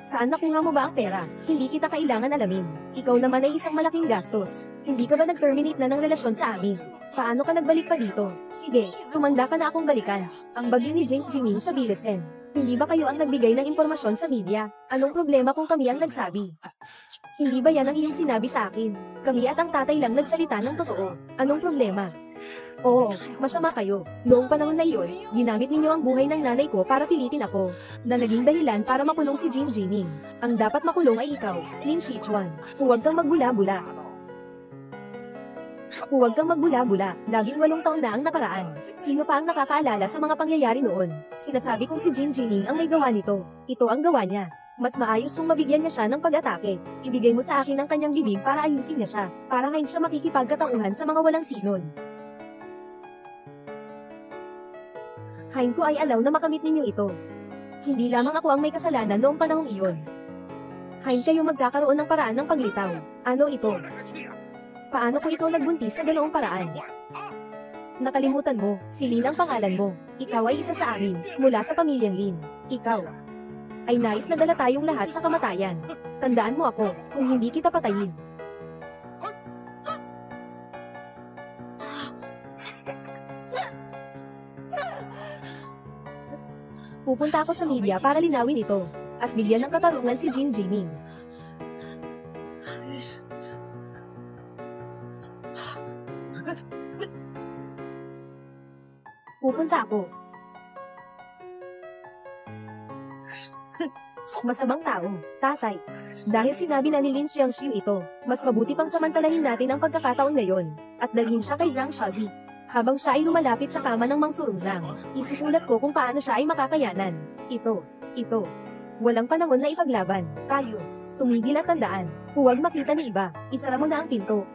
A: Saan nakuha mo ba ang pera? Hindi kita kailangan alamin. Ikaw naman ay isang malaking gastos. Hindi ka ba nag-terminate na ng relasyon sa amin? Paano ka nagbalik pa dito? Sige, tumanda ka na akong balikan. Ang bagyo ni Jing Jimmy sa Bilesen. Hindi ba kayo ang nagbigay ng impormasyon sa media? Anong problema kung kami ang nagsabi? Hindi ba yan ang iyong sinabi sa akin? Kami at ang tatay lang nagsalita ng totoo. Anong problema? Oo, masama kayo. Noong panahon na iyon, ginamit ninyo ang buhay ng nanay ko para pilitin ako, na naging dahilan para makulong si Jin Jiming. Ang dapat makulong ay ikaw, Lin Shichuan. Huwag kang magbula-bula. Huwag kang magbula-bula, laging 8 taon na ang nakaraan. Sino pa ang nakakaalala sa mga pangyayari noon? Sinasabi kong si Jin Jiming ang may gawa nito. Ito ang gawa niya. Mas maayos kung mabigyan niya siya ng pag-atake. Ibigay mo sa akin ang kanyang bibig para ayusin niya siya, para ngayon siya makikipagkatauhan sa mga walang sinod. Hain ko ay alaw na makamit ninyo ito. Hindi lamang ako ang may kasalanan noong panahong iyon. Hain kayo magkakaroon ng paraan ng paglitaw. Ano ito? Paano ko ito nagbuntis sa ganoong paraan? Nakalimutan mo, si Lin ang pangalan mo. Ikaw ay isa sa amin, mula sa pamilyang Lin. Ikaw ay nais na dala tayong lahat sa kamatayan. Tandaan mo ako, kung hindi kita patayin. Pupunta ako sa media para linawin ito, at bigyan ng katarungan si Jin Jiming. Pupunta ako. Masamang tao, tatay. Dahil sinabi na ni Lin Xiangxiu ito, mas mabuti pang samantalahin natin ang pagkakataon ngayon, at dalhin siya kay Zhang Shazi. Habang siya ay lumalapit sa kama ng Mang Suruzang, isusulat ko kung paano siya ay makakayanan. Ito. Walang panahon na ipaglaban. Tayo. Tumigil at tandaan. Huwag makita ni iba. Isara mo na ang pinto.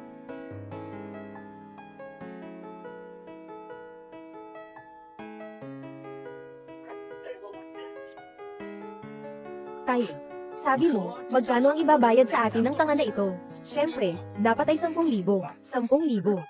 A: Tayo. Sabi mo, magkano ang ibabayad sa atin ng tanga na ito? Siyempre, dapat ay 10,000. 10,000.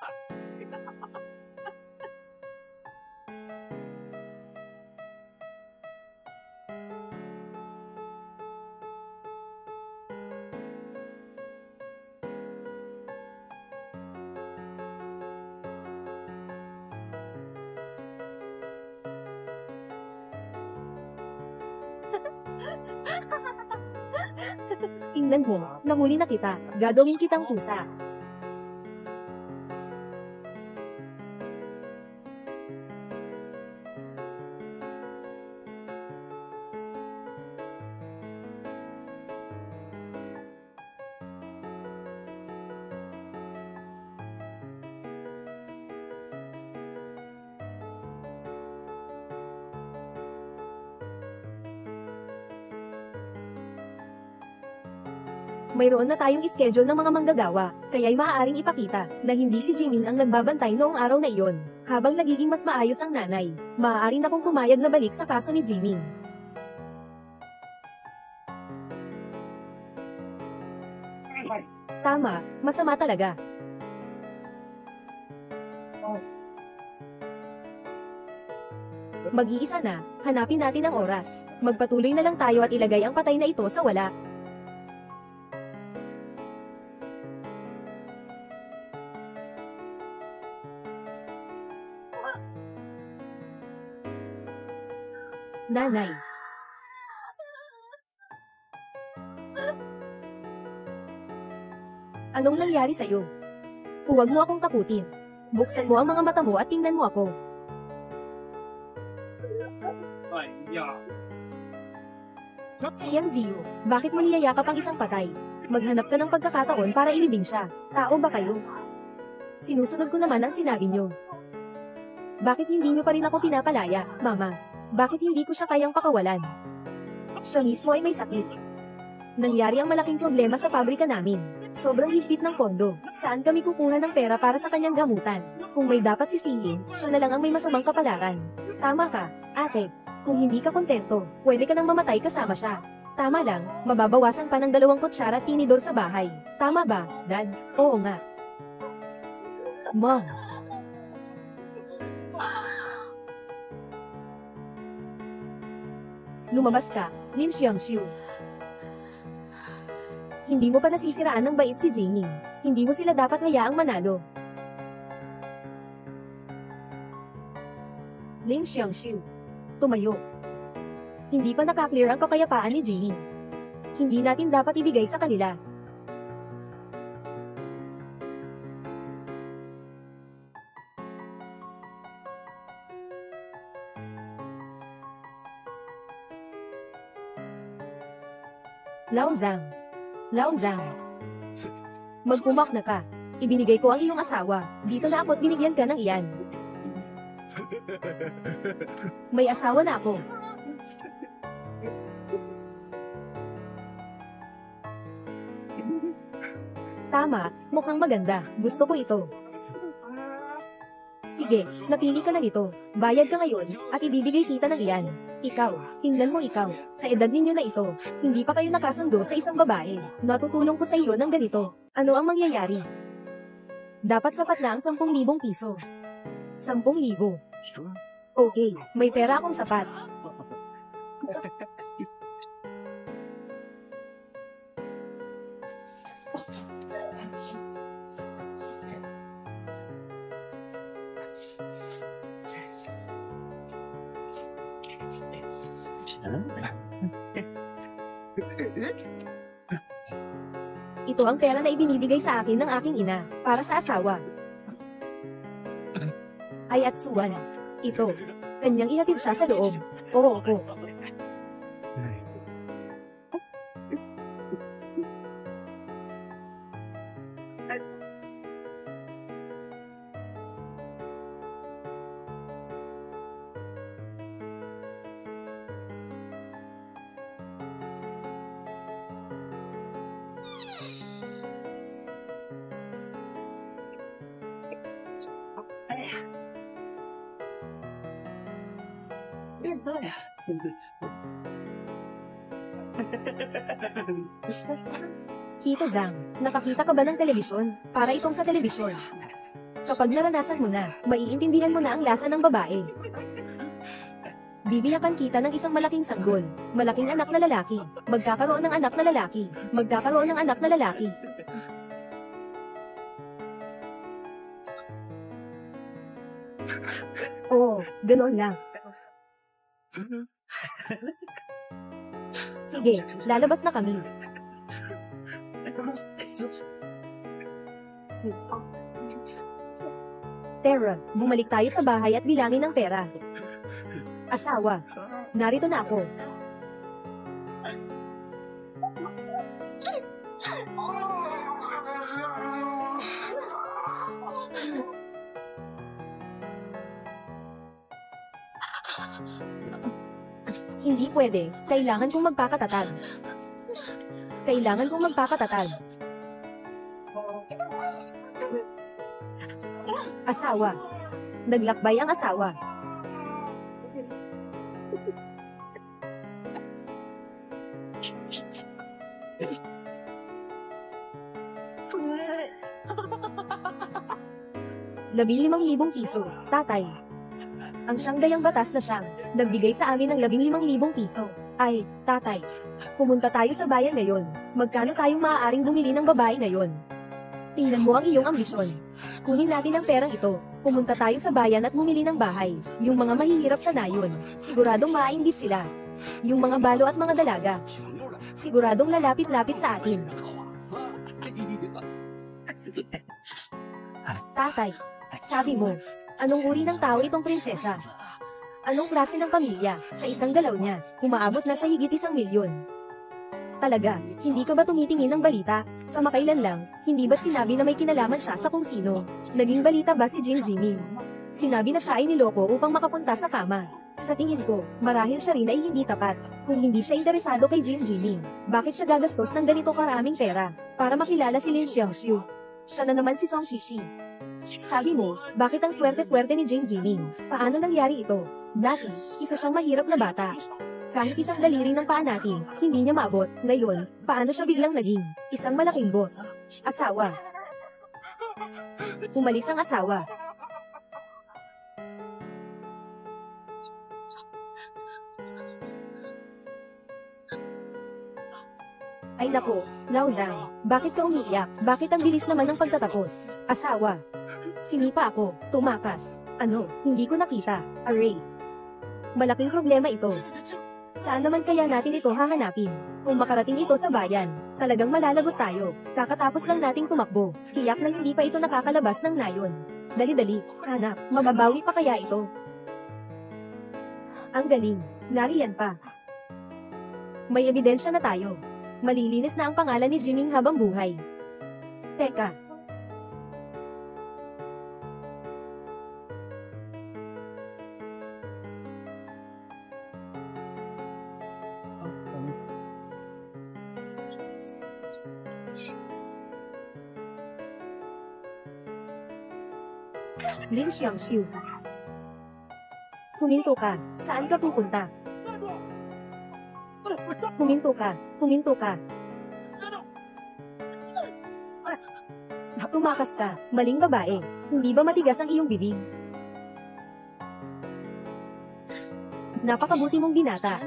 A: Tingnan mo, nahuli na kita. Gagawin kitang pusa. Mayroon na tayong schedule ng mga manggagawa, kaya'y maaaring ipakita na hindi si Jimin ang nagbabantay noong araw na iyon. Habang nagiging mas maayos ang nanay, maaari na kong pumayag na balik sa kaso ni Jimin. Tama, masama talaga. Mag-iisa na, hanapin natin ang oras. Magpatuloy na lang tayo at ilagay ang patay na ito sa wala. Nanay. Anong nangyari sa'yo? Huwag mo akong takutin. Buksan mo ang mga mata mo at tingnan mo ako. Si Yang Ziyu, bakit mo niyayakap ang isang patay? Maghanap ka ng pagkakataon para ilibing siya. Tao ba kayo? Sinusunod ko naman ang sinabi niyo. Bakit hindi niyo pa rin ako pinapalaya, Mama? Bakit hindi ko siya kayang pakawalan? Siya mismo ay may sakit. Nangyari ang malaking problema sa pabrika namin. Sobrang higpit ng pondo. Saan kami kukuha ng pera para sa kanyang gamutan? Kung may dapat sisihin, siya na lang ang may masamang kapalaran. Tama ka, ate. Kung hindi ka kontento, pwede ka nang mamatay kasama siya. Tama lang, mababawasan pa ng 2 kutsara at tinidor sa bahay. Tama ba, Dad? Oo nga. Mom. Lumabas ka, Lin Xiangxiu. Hindi mo pa nasisiraan ng bait si Jimin. Hindi mo sila dapat hayaang manalo. Lin Xiangxiu. Tumayo. Hindi pa nakaklear ang kapayapaan ni Jimin. Hindi natin dapat ibigay sa kanila. Lao Zhang. Magpumak na ka. Ibinigay ko ang iyong asawa. Dito na ako at binigyan ka ng iyan. May asawa na ako. Tama, mukhang maganda. Gusto ko ito. Sige, napili ka na nito. Bayad ka ngayon, at ibibigay kita ng iyan. Ikaw, tingnan mo ikaw. Sa edad ninyo na ito, hindi pa kayo nakasundo sa isang babae. Natutulong ko sa iyo ng ganito. Ano ang mangyayari? Dapat sapat na ang 10,000 piso. 10,000. Okay, may pera akong sapat. Ito ang pera na ibinibigay sa akin ng aking ina, para sa asawa. Ay at suwan. Ito. Kanyang ihatid siya sa loob. Oo po. Tito Zhang, nakakita ka ba ng telebisyon? Para itong sa telebisyon. Kapag naranasan mo na, maiintindihan mo na ang lasa ng babae. Bibiyakan kita ng isang malaking sanggol, malaking anak na lalaki, magkakaroon ng anak na lalaki, magkakaroon ng anak na lalaki. Oo, ganoon lang. Sige, lalabas na kami. Tara, bumalik tayo sa bahay at bilangin ang pera. Asawa, narito na ako. Hindi pwede, kailangan kong magpakatatag. Kailangan kong magpakatatag. Asawa. Naglakbay ang asawa. ₱15,000, tatay. Ang Shanghaiang batas na siyang nagbigay sa amin ng ₱15,000. Ay, tatay. Pumunta tayo sa bayan ngayon. Magkano tayong maaaring bumili ng babae ngayon? Tingnan mo ang iyong ambisyon. Kunin natin ang perang ito. Pumunta tayo sa bayan at bumili ng bahay. Yung mga mahihirap sa nayon, siguradong maainggit sila. Yung mga balo at mga dalaga, siguradong lalapit-lapit sa atin. Tatay, sabi mo, anong uri ng tao itong prinsesa? Anong klase ng pamilya? Sa isang galaw niya, umaabot na sa higit 1,000,000. Talaga, hindi ka ba tumitingin ng balita? Kamakailan lang, hindi ba't sinabi na may kinalaman siya sa kung sino? Naging balita ba si Jin Jimin? Sinabi na siya ay niloko upang makapunta sa kama. Sa tingin ko, marahil siya rin ay hindi tapat. Kung hindi siya interesado kay Jin Jimin, bakit siya gagastos ng ganito karaming pera para makilala si Lin Xiangxiu? Siya na naman si Song Shishi. Sabi mo, bakit ang swerte-swerte ni Jin Jimin? Paano nangyari ito? Dati, isa siyang mahirap na bata. Kahit isang daliri ng paa natin, hindi niya maabot. Ngayon, paano siya biglang naging isang malaking boss? Asawa. Umalis ang asawa. Ay nako, Lao Zhang, bakit ka umiiyak? Bakit ang bilis naman ng pagtatapos? Asawa. Sinipa ako, tumakas. Ano, hindi ko nakita. Aray. Malaking problema ito. Saan naman kaya natin ito hahanapin? Kung makarating ito sa bayan, talagang malalagot tayo. Kakatapos lang nating tumakbo. Tiyak na hindi pa ito nakakalabas ng nayon. Dali-dali, hanap, mababawi pa kaya ito? Ang galing, nariyan pa. May ebidensya na tayo. Malilinis na ang pangalan ni Jiming habang buhay. Teka. Lin Xiangxiu. Huminto ka. Saan ka pupunta? Huminto ka. Huminto ka. Tumakas ka. Maling babae. Hindi ba matigas ang iyong bibig? Napakabuti mong binata.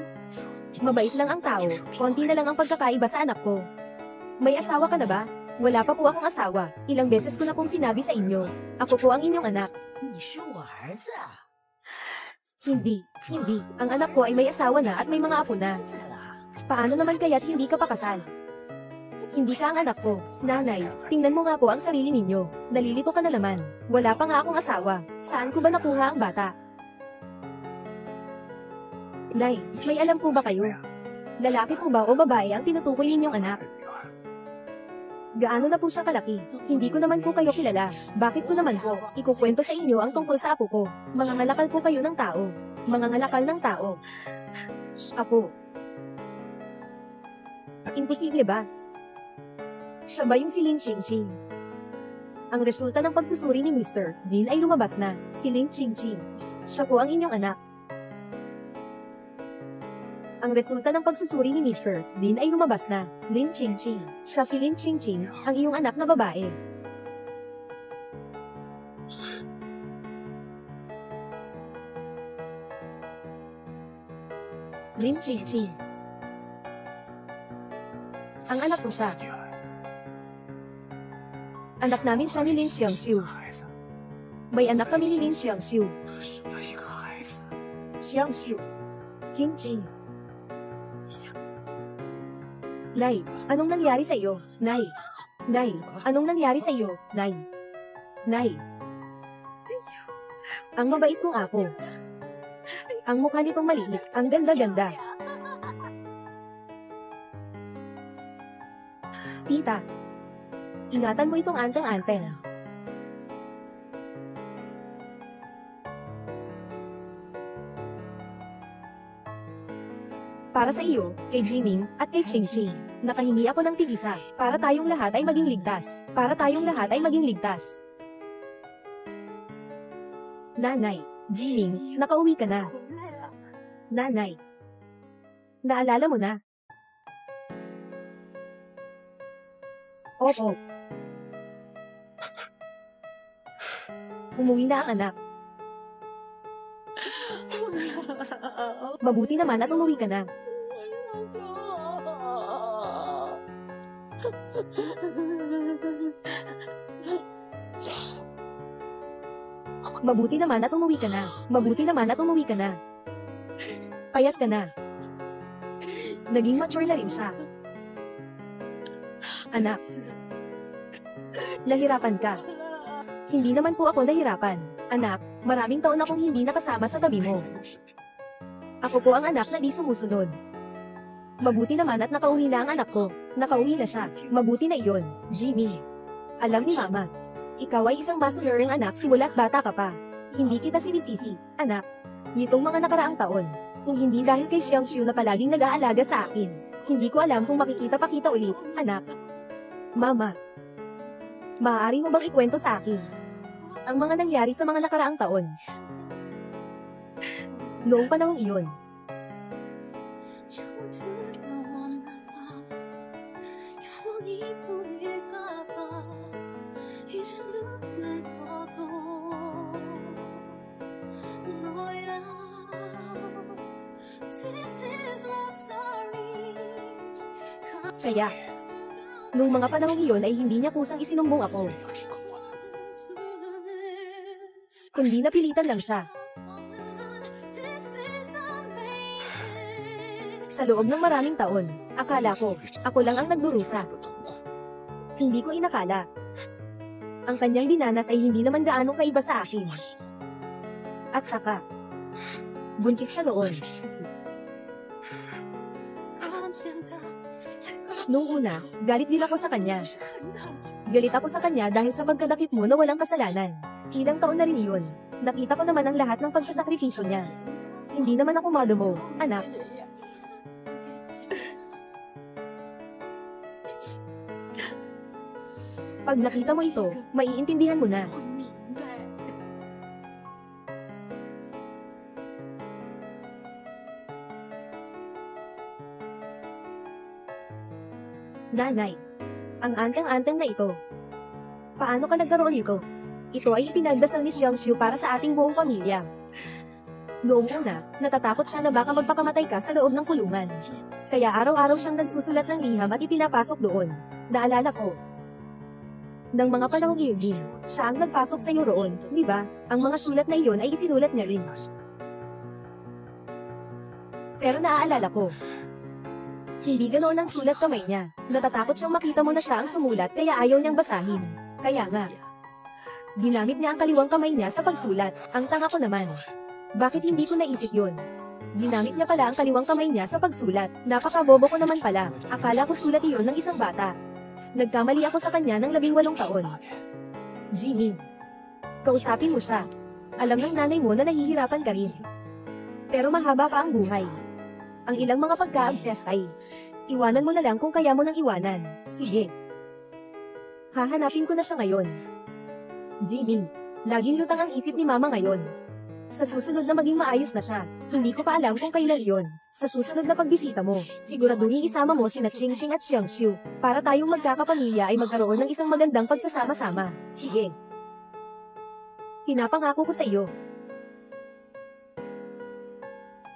A: Mabait lang ang tao. Konti na lang ang pagkakaiba sa anak ko. May asawa ka na ba? Wala pa po akong asawa. Ilang beses ko na pong sinabi sa inyo. Ako po ang inyong anak. Hindi. Ang anak ko ay may asawa na at may mga apo na. Paano naman kaya't hindi ka pakasal? Hindi ka ang anak ko. Nanay, tingnan mo nga po ang sarili ninyo. Nalilito ka na naman. Wala pa nga akong asawa. Saan ko ba nakuha ang bata? Nay, may alam po ba kayo? Lalaki po ba o babae ang tinutukoy ninyong anak? Gaano na po siya kalaki? Hindi ko naman po kayo kilala. Bakit ko naman po? Ikukwento sa inyo ang tungkol sa apo ko. Mangangalakal po kayo ng tao. Mangangalakal ng tao. Apo. Imposible ba? Siya ba yung si Lin Qingqing? Ang resulta ng pagsusuri ni Mr. Lin ay lumabas na. Si Lin Qingqing. Siya po ang inyong anak. Ang resulta ng pagsusuri ni Mr. Lin ay lumabas na. Lin Qingqing. Siya si Lin Qingqing, ang iyong anak na babae. Lin Qingqing. Ang anak ko siya. Anak namin siya ni Lin Xiangxiu. May anak kami ni Lin Xiangxiu. Xiangxiu. Qingqing. Nay, anong nangyari sa iyo? Nay. Nay, anong nangyari sa iyo? Nay. Nay. Ang mabait kong apo. Ang mukha nitong maliit, ang ganda-ganda. Tita. Ingatan mo itong anteng-anteng. Para sa iyo, kay Jiming, at kay Qingqing, nakahingi ako ng tig-isa, para tayong lahat ay maging ligtas. Para tayong lahat ay maging ligtas. Nanay, Jiming, nakauwi ka na. Nanay. Naalala mo na? Opo. Umuwi na ang anak. Mabuti naman at umuwi ka na. Mabuti naman at umuwi ka na. Mabuti naman at umuwi ka na. Payat ka na. Naging mature na rin siya. Anak. Nahirapan ka. Hindi naman po ako nahirapan. Anak, maraming taon akong hindi nakasama sa tabi mo. Ako po ang anak na di sumusunod. Mabuti naman at nakauwi na ang anak ko. Nakauwi na siya. Mabuti na iyon, Jimmy. Alam ni Mama, ikaw ay isang masunuring anak simula't bata ka pa. Hindi kita sinisisi, anak. Nitong mga nakaraang taon, kung hindi dahil kay Xiangxiu na palaging nag-aalaga sa akin, hindi ko alam kung makikita pa kita ulit, anak. Mama, maaari mo bang ikwento sa akin ang mga nangyari sa mga nakaraang taon? Noong panahong iyon. Kaya, nung mga panahong iyon ay hindi niya kusang isinumbong ako. Kundi napilitan lang siya. Sa loob ng maraming taon, akala ko, ako lang ang nagdurusa. Hindi ko inakala. Ang kanyang dinanas ay hindi naman gaano kaiba sa akin. At saka, buntis siya noon. Noong una, galit din ako sa kanya. Galit ako sa kanya dahil sa pagkadakip mo na walang kasalanan. Ilang taon na rin iyon. Nakita ko naman ang lahat ng pagsasakripisyo niya. Hindi naman ako modo mo, anak. Pag nakita mo ito, maiintindihan mo na. Nanay. Ang anteng-anteng na ito. Paano ka nagkaroon nito? Ito ay ipinagdasal ni Xiangshu para sa ating buong pamilya. Noong una, natatakot siya na baka magpakamatay ka sa loob ng kulungan. Kaya araw-araw siyang nagsusulat ng liham at ipinapasok doon. Naalala ko. Nang mga panahong iyon din, siya ang nagpasok sa iyo roon, di ba? Ang mga sulat na iyon ay isinulat niya rin. Pero naaalala ko. Hindi ganoon ang sulat kamay niya. Natatakot siyang makita mo na siya ang sumulat kaya ayaw niyang basahin. Kaya nga. Ginamit niya ang kaliwang kamay niya sa pagsulat. Ang tanga ko naman. Bakit hindi ko naisip yun? Ginamit niya pala ang kaliwang kamay niya sa pagsulat. Napakabobo ko naman pala. Akala ko sulat iyon ng isang bata. Nagkamali ako sa kanya ng 18 taon. Jimmy. Kausapin mo siya. Alam ng nanay mo na nahihirapan ka rin. Pero mahaba pa ang buhay. Ang ilang mga pagka-obsess ay, iwanan mo na lang kung kaya mo nang iwanan. Sige. Hahanapin ko na siya ngayon. Jimmy. Laging lutang ang isip ni mama ngayon. Sa susunod na maging maayos na siya, hindi ko pa alam kung kailan yon. Sa susunod na pagbisita mo, siguraduhin isama mo sina Ching-Ching at Xiangshu, para tayong magkakapamilya ay magkaroon ng isang magandang pagsasama-sama. Sige. Pinapangako ko sa iyo.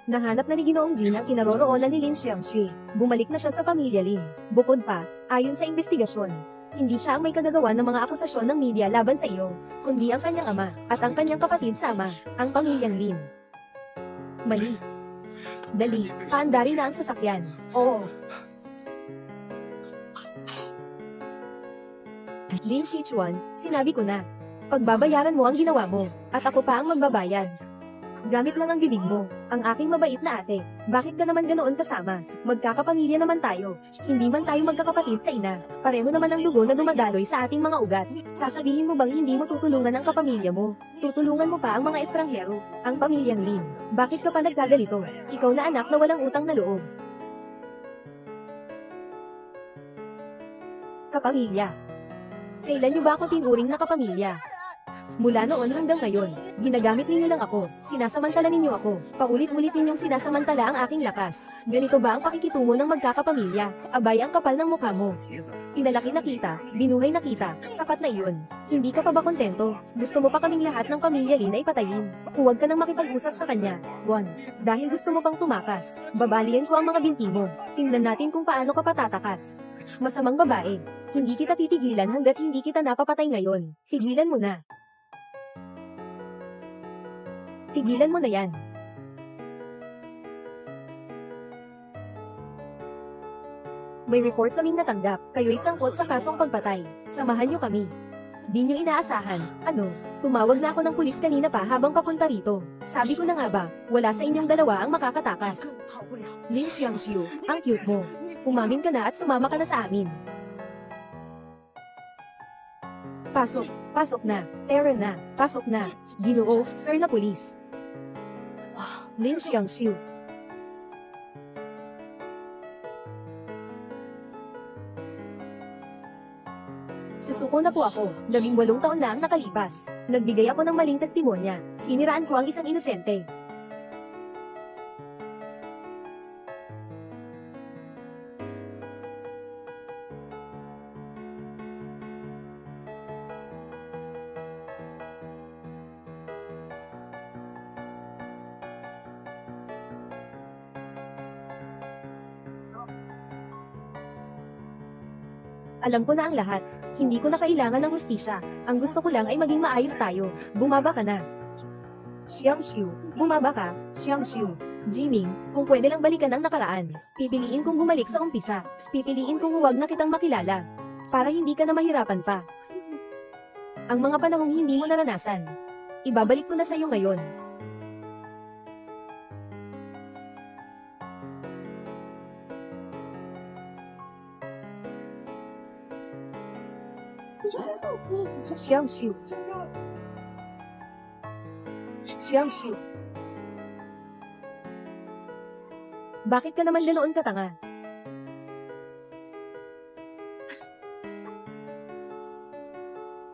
A: Nahanap na ni Ginoong Jin ang kinaroroonan ni Lin Xiangshu. Bumalik na siya sa pamilya Lin. Bukod pa, ayon sa investigasyon, hindi siya ang may kagagawa ng mga akusasyon ng media laban sa iyo, kundi ang kanyang ama, at ang kanyang kapatid sa ama, ang pamilyang Lin. Mali. Dali, paandarin na ang sasakyan. Oo. Lin Shichuan, sinabi ko na. Pagbabayaran mo ang ginawa mo, at ako pa ang magbabayad. Gamit lang ang bibig mo, ang aking mabait na ate. Bakit ka naman ganoon kasama? Magkakapamilya naman tayo. Hindi man tayo magkakapatid sa ina. Pareho naman ang dugo na dumadaloy sa ating mga ugat. Sasabihin mo bang hindi mo tutulungan ang kapamilya mo? Tutulungan mo pa ang mga estranghero, ang pamilyang Lin. Bakit ka pa nagkagalito? Ikaw na anak na walang utang na loob. Kapamilya. Kailan niyo ba ako tinuring na kapamilya? Mula noon hanggang ngayon, ginagamit ninyo lang ako, sinasamantala ninyo ako, paulit-ulit ninyong sinasamantala ang aking lakas. Ganito ba ang pakikitungo ng magkakapamilya? Abay ang kapal ng mukha mo. Pinalaki na kita, binuhay na kita, sapat na iyon. Hindi ka pa ba kontento? Gusto mo pa kaming lahat ng pamilya Lin ay patayin? Huwag ka nang makipag-usap sa kanya, Won. Dahil gusto mo pang tumakas, babalian ko ang mga binti mo. Tingnan natin kung paano ka patatakas. Masamang babae. Hindi kita titigilan hanggat hindi kita napapatay ngayon. Tigilan mo na. Tigilan mo na yan. May report kaming natanggap. Kayo'y sangkot sa kasong pagpatay. Samahan niyo kami. Di niyo inaasahan. Ano? Tumawag na ako ng pulis kanina pa habang papunta rito. Sabi ko na nga ba, wala sa inyong dalawa ang makakatakas. Lin Xiangshu, ang cute mo. Umamin ka na at sumama ka na sa amin. Pasok, pasok na. Tara na, pasok na. Ginoo, sir na pulis. Lin Xiangshu. Susuko na po ako. 18 taon na ang nakalipas. Nagbigay ako ng maling testimonya. Siniraan ko ang isang inosente. Alam ko na ang lahat. Hindi ko na kailangan ng hustisya. Ang gusto ko lang ay maging maayos tayo. Bumaba ka na. Xiangshu, bumaba ka. Xiangshu. Jiming, kung pwede lang balikan ang nakaraan. Pipiliin kong bumalik sa umpisa. Pipiliin kong huwag na kitang makilala. Para hindi ka na mahirapan pa. Ang mga panahong hindi mo naranasan. Ibabalik ko na sa iyo ngayon. Xiangshu. Xiangshu. Bakit ka naman ganoon katanga?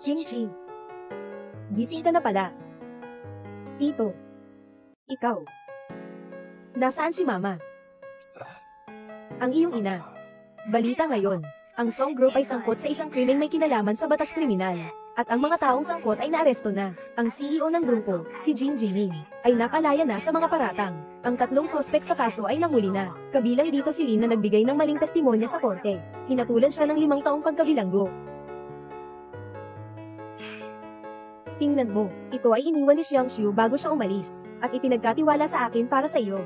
A: Ching-Ching. Gising ka na pala. Tito. Ikaw. Nasaan si Mama? Ang iyong ina. Balita ngayon. Ang Song Group ay sangkot sa isang krimeng may kinalaman sa batas kriminal. At ang mga taong sangkot ay naaresto na. Ang CEO ng grupo, si Jin Jiming, ay napalaya na sa mga paratang. Ang 3 sospek sa kaso ay nahuli na. Kabilang dito si Lin na nagbigay ng maling testimonya sa korte. Hinatulan siya ng 5 taong pagkabilanggo. Tingnan mo, ito ay iniwan ni Xiang Xiu bago siya umalis, at ipinagkatiwala sa akin para sa iyo.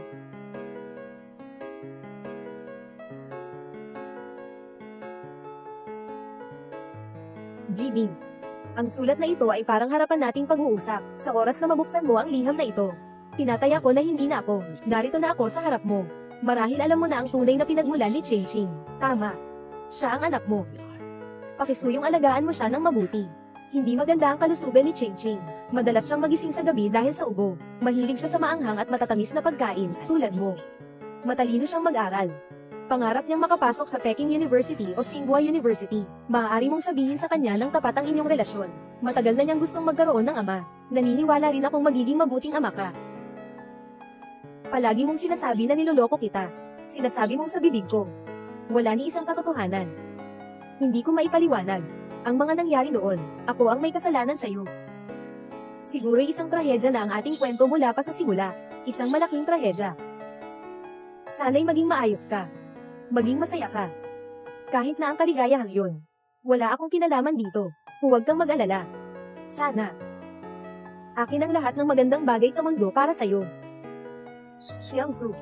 A: Jiming. Ang sulat na ito ay parang harapan nating pag-uusap, sa oras na mabuksan mo ang liham na ito. Tinataya ko na hindi na ako, narito na ako sa harap mo. Marahil alam mo na ang tunay na pinagmulan ni Ching Ching. Tama. Siya ang anak mo. Pakisuyong alagaan mo siya ng mabuti. Hindi maganda ang kalusugan ni Ching Ching. Madalas siyang magising sa gabi dahil sa ubo. Mahilig siya sa maanghang at matatamis na pagkain, tulad mo. Matalino siyang mag-aral. Pangarap niyang makapasok sa Peking University o Tsinghua University. Maaari mong sabihin sa kanya ng tapat ang inyong relasyon. Matagal na niyang gustong magkaroon ng ama. Naniniwala rin akong magiging mabuting ama ka. Palagi mong sinasabi na niloloko kita. Sinasabi mong sa bibig ko. Wala ni isang katotohanan. Hindi ko maipaliwanag. Ang mga nangyari noon, ako ang may kasalanan sa iyo. Siguro'y isang trahedya na ang ating kwento mula pa sa simula. Isang malaking trahedya. Sana'y maging maayos ka. Maging masaya ka. Kahit na ang kaligayahan yun. Wala akong kinalaman dito. Huwag kang mag-alala. Sana. Akin ang lahat ng magandang bagay sa mundo para sa'yo. Xiangsu.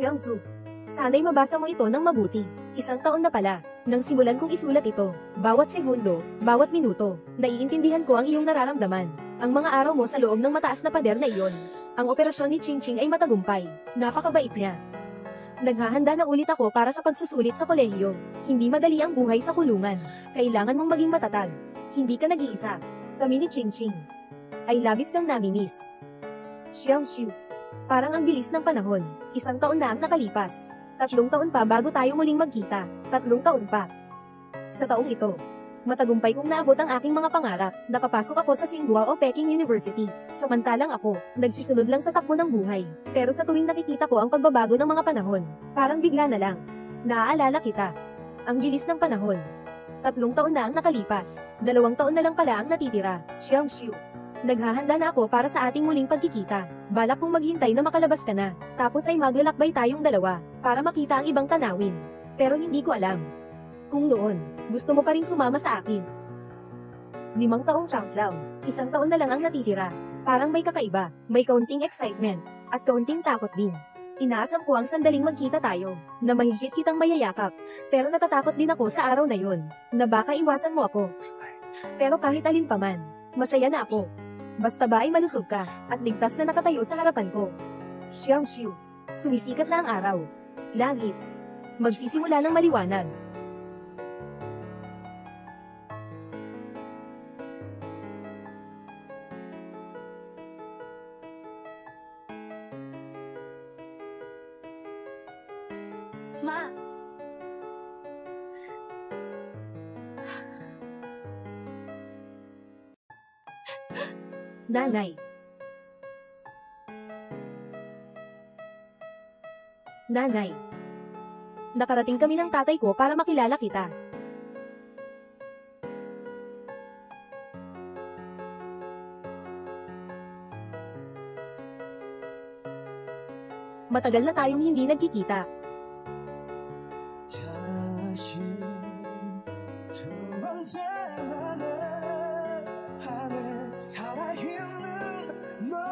A: Xiangsu. Sana'y mabasa mo ito ng mabuti. 1 taon na pala, nang simulan kong isulat ito. Bawat segundo, bawat minuto, naiintindihan ko ang iyong nararamdaman. Ang mga araw mo sa loob ng mataas na pader na iyon. Ang operasyon ni Ching Ching ay matagumpay. Napakabait niya. Naghahanda na ulit ako para sa pagsusulit sa kolehiyo. Hindi madali ang buhay sa kulungan. Kailangan mong maging matatag. Hindi ka nag-iisa. Kami ni Ching Ching ay labis kang namimiss. Xiang Xiu. Parang ang bilis ng panahon. 1 taon na ang nakalipas. 3 taon pa bago tayo muling magkita. 3 taon pa. Sa taong ito, matagumpay kong naabot ang aking mga pangarap. Nakapasok ako sa Tsinghua o Peking University. Samantalang ako, nagsisunod lang sa takbo ng buhay. Pero sa tuwing nakikita ko ang pagbabago ng mga panahon, parang bigla na lang. Naaalala kita. Ang bilis ng panahon. 3 taon na ang nakalipas. 2 taon na lang pala ang natitira. Xiang Xiu. Naghahanda na ako para sa ating muling pagkikita. Balak kong maghintay na makalabas ka na. Tapos ay maglalakbay tayong dalawa, para makita ang ibang tanawin. Pero hindi ko alam kung noon, gusto mo pa rin sumama sa akin. 5 taong Changklao. 1 taon na lang ang natitira. Parang may kakaiba, may kaunting excitement, at kaunting takot din. Inaasam ko ang sandaling magkita tayo, na mahigpit kitang mayayakap. Pero natatakot din ako sa araw na yon, na baka iwasan mo ako. Pero kahit alin pa man, masaya na ako. Basta ba ay malusog ka, at ligtas na nakatayo sa harapan ko. Xiang Xiu. Sumisikat na ang araw. Langit. Magsisimula ng maliwanag. Ma! Nanay. Nanay. Nakarating kami ng tatay ko para makilala kita. Matagal na tayong hindi nagkikita.
B: 살아있는 너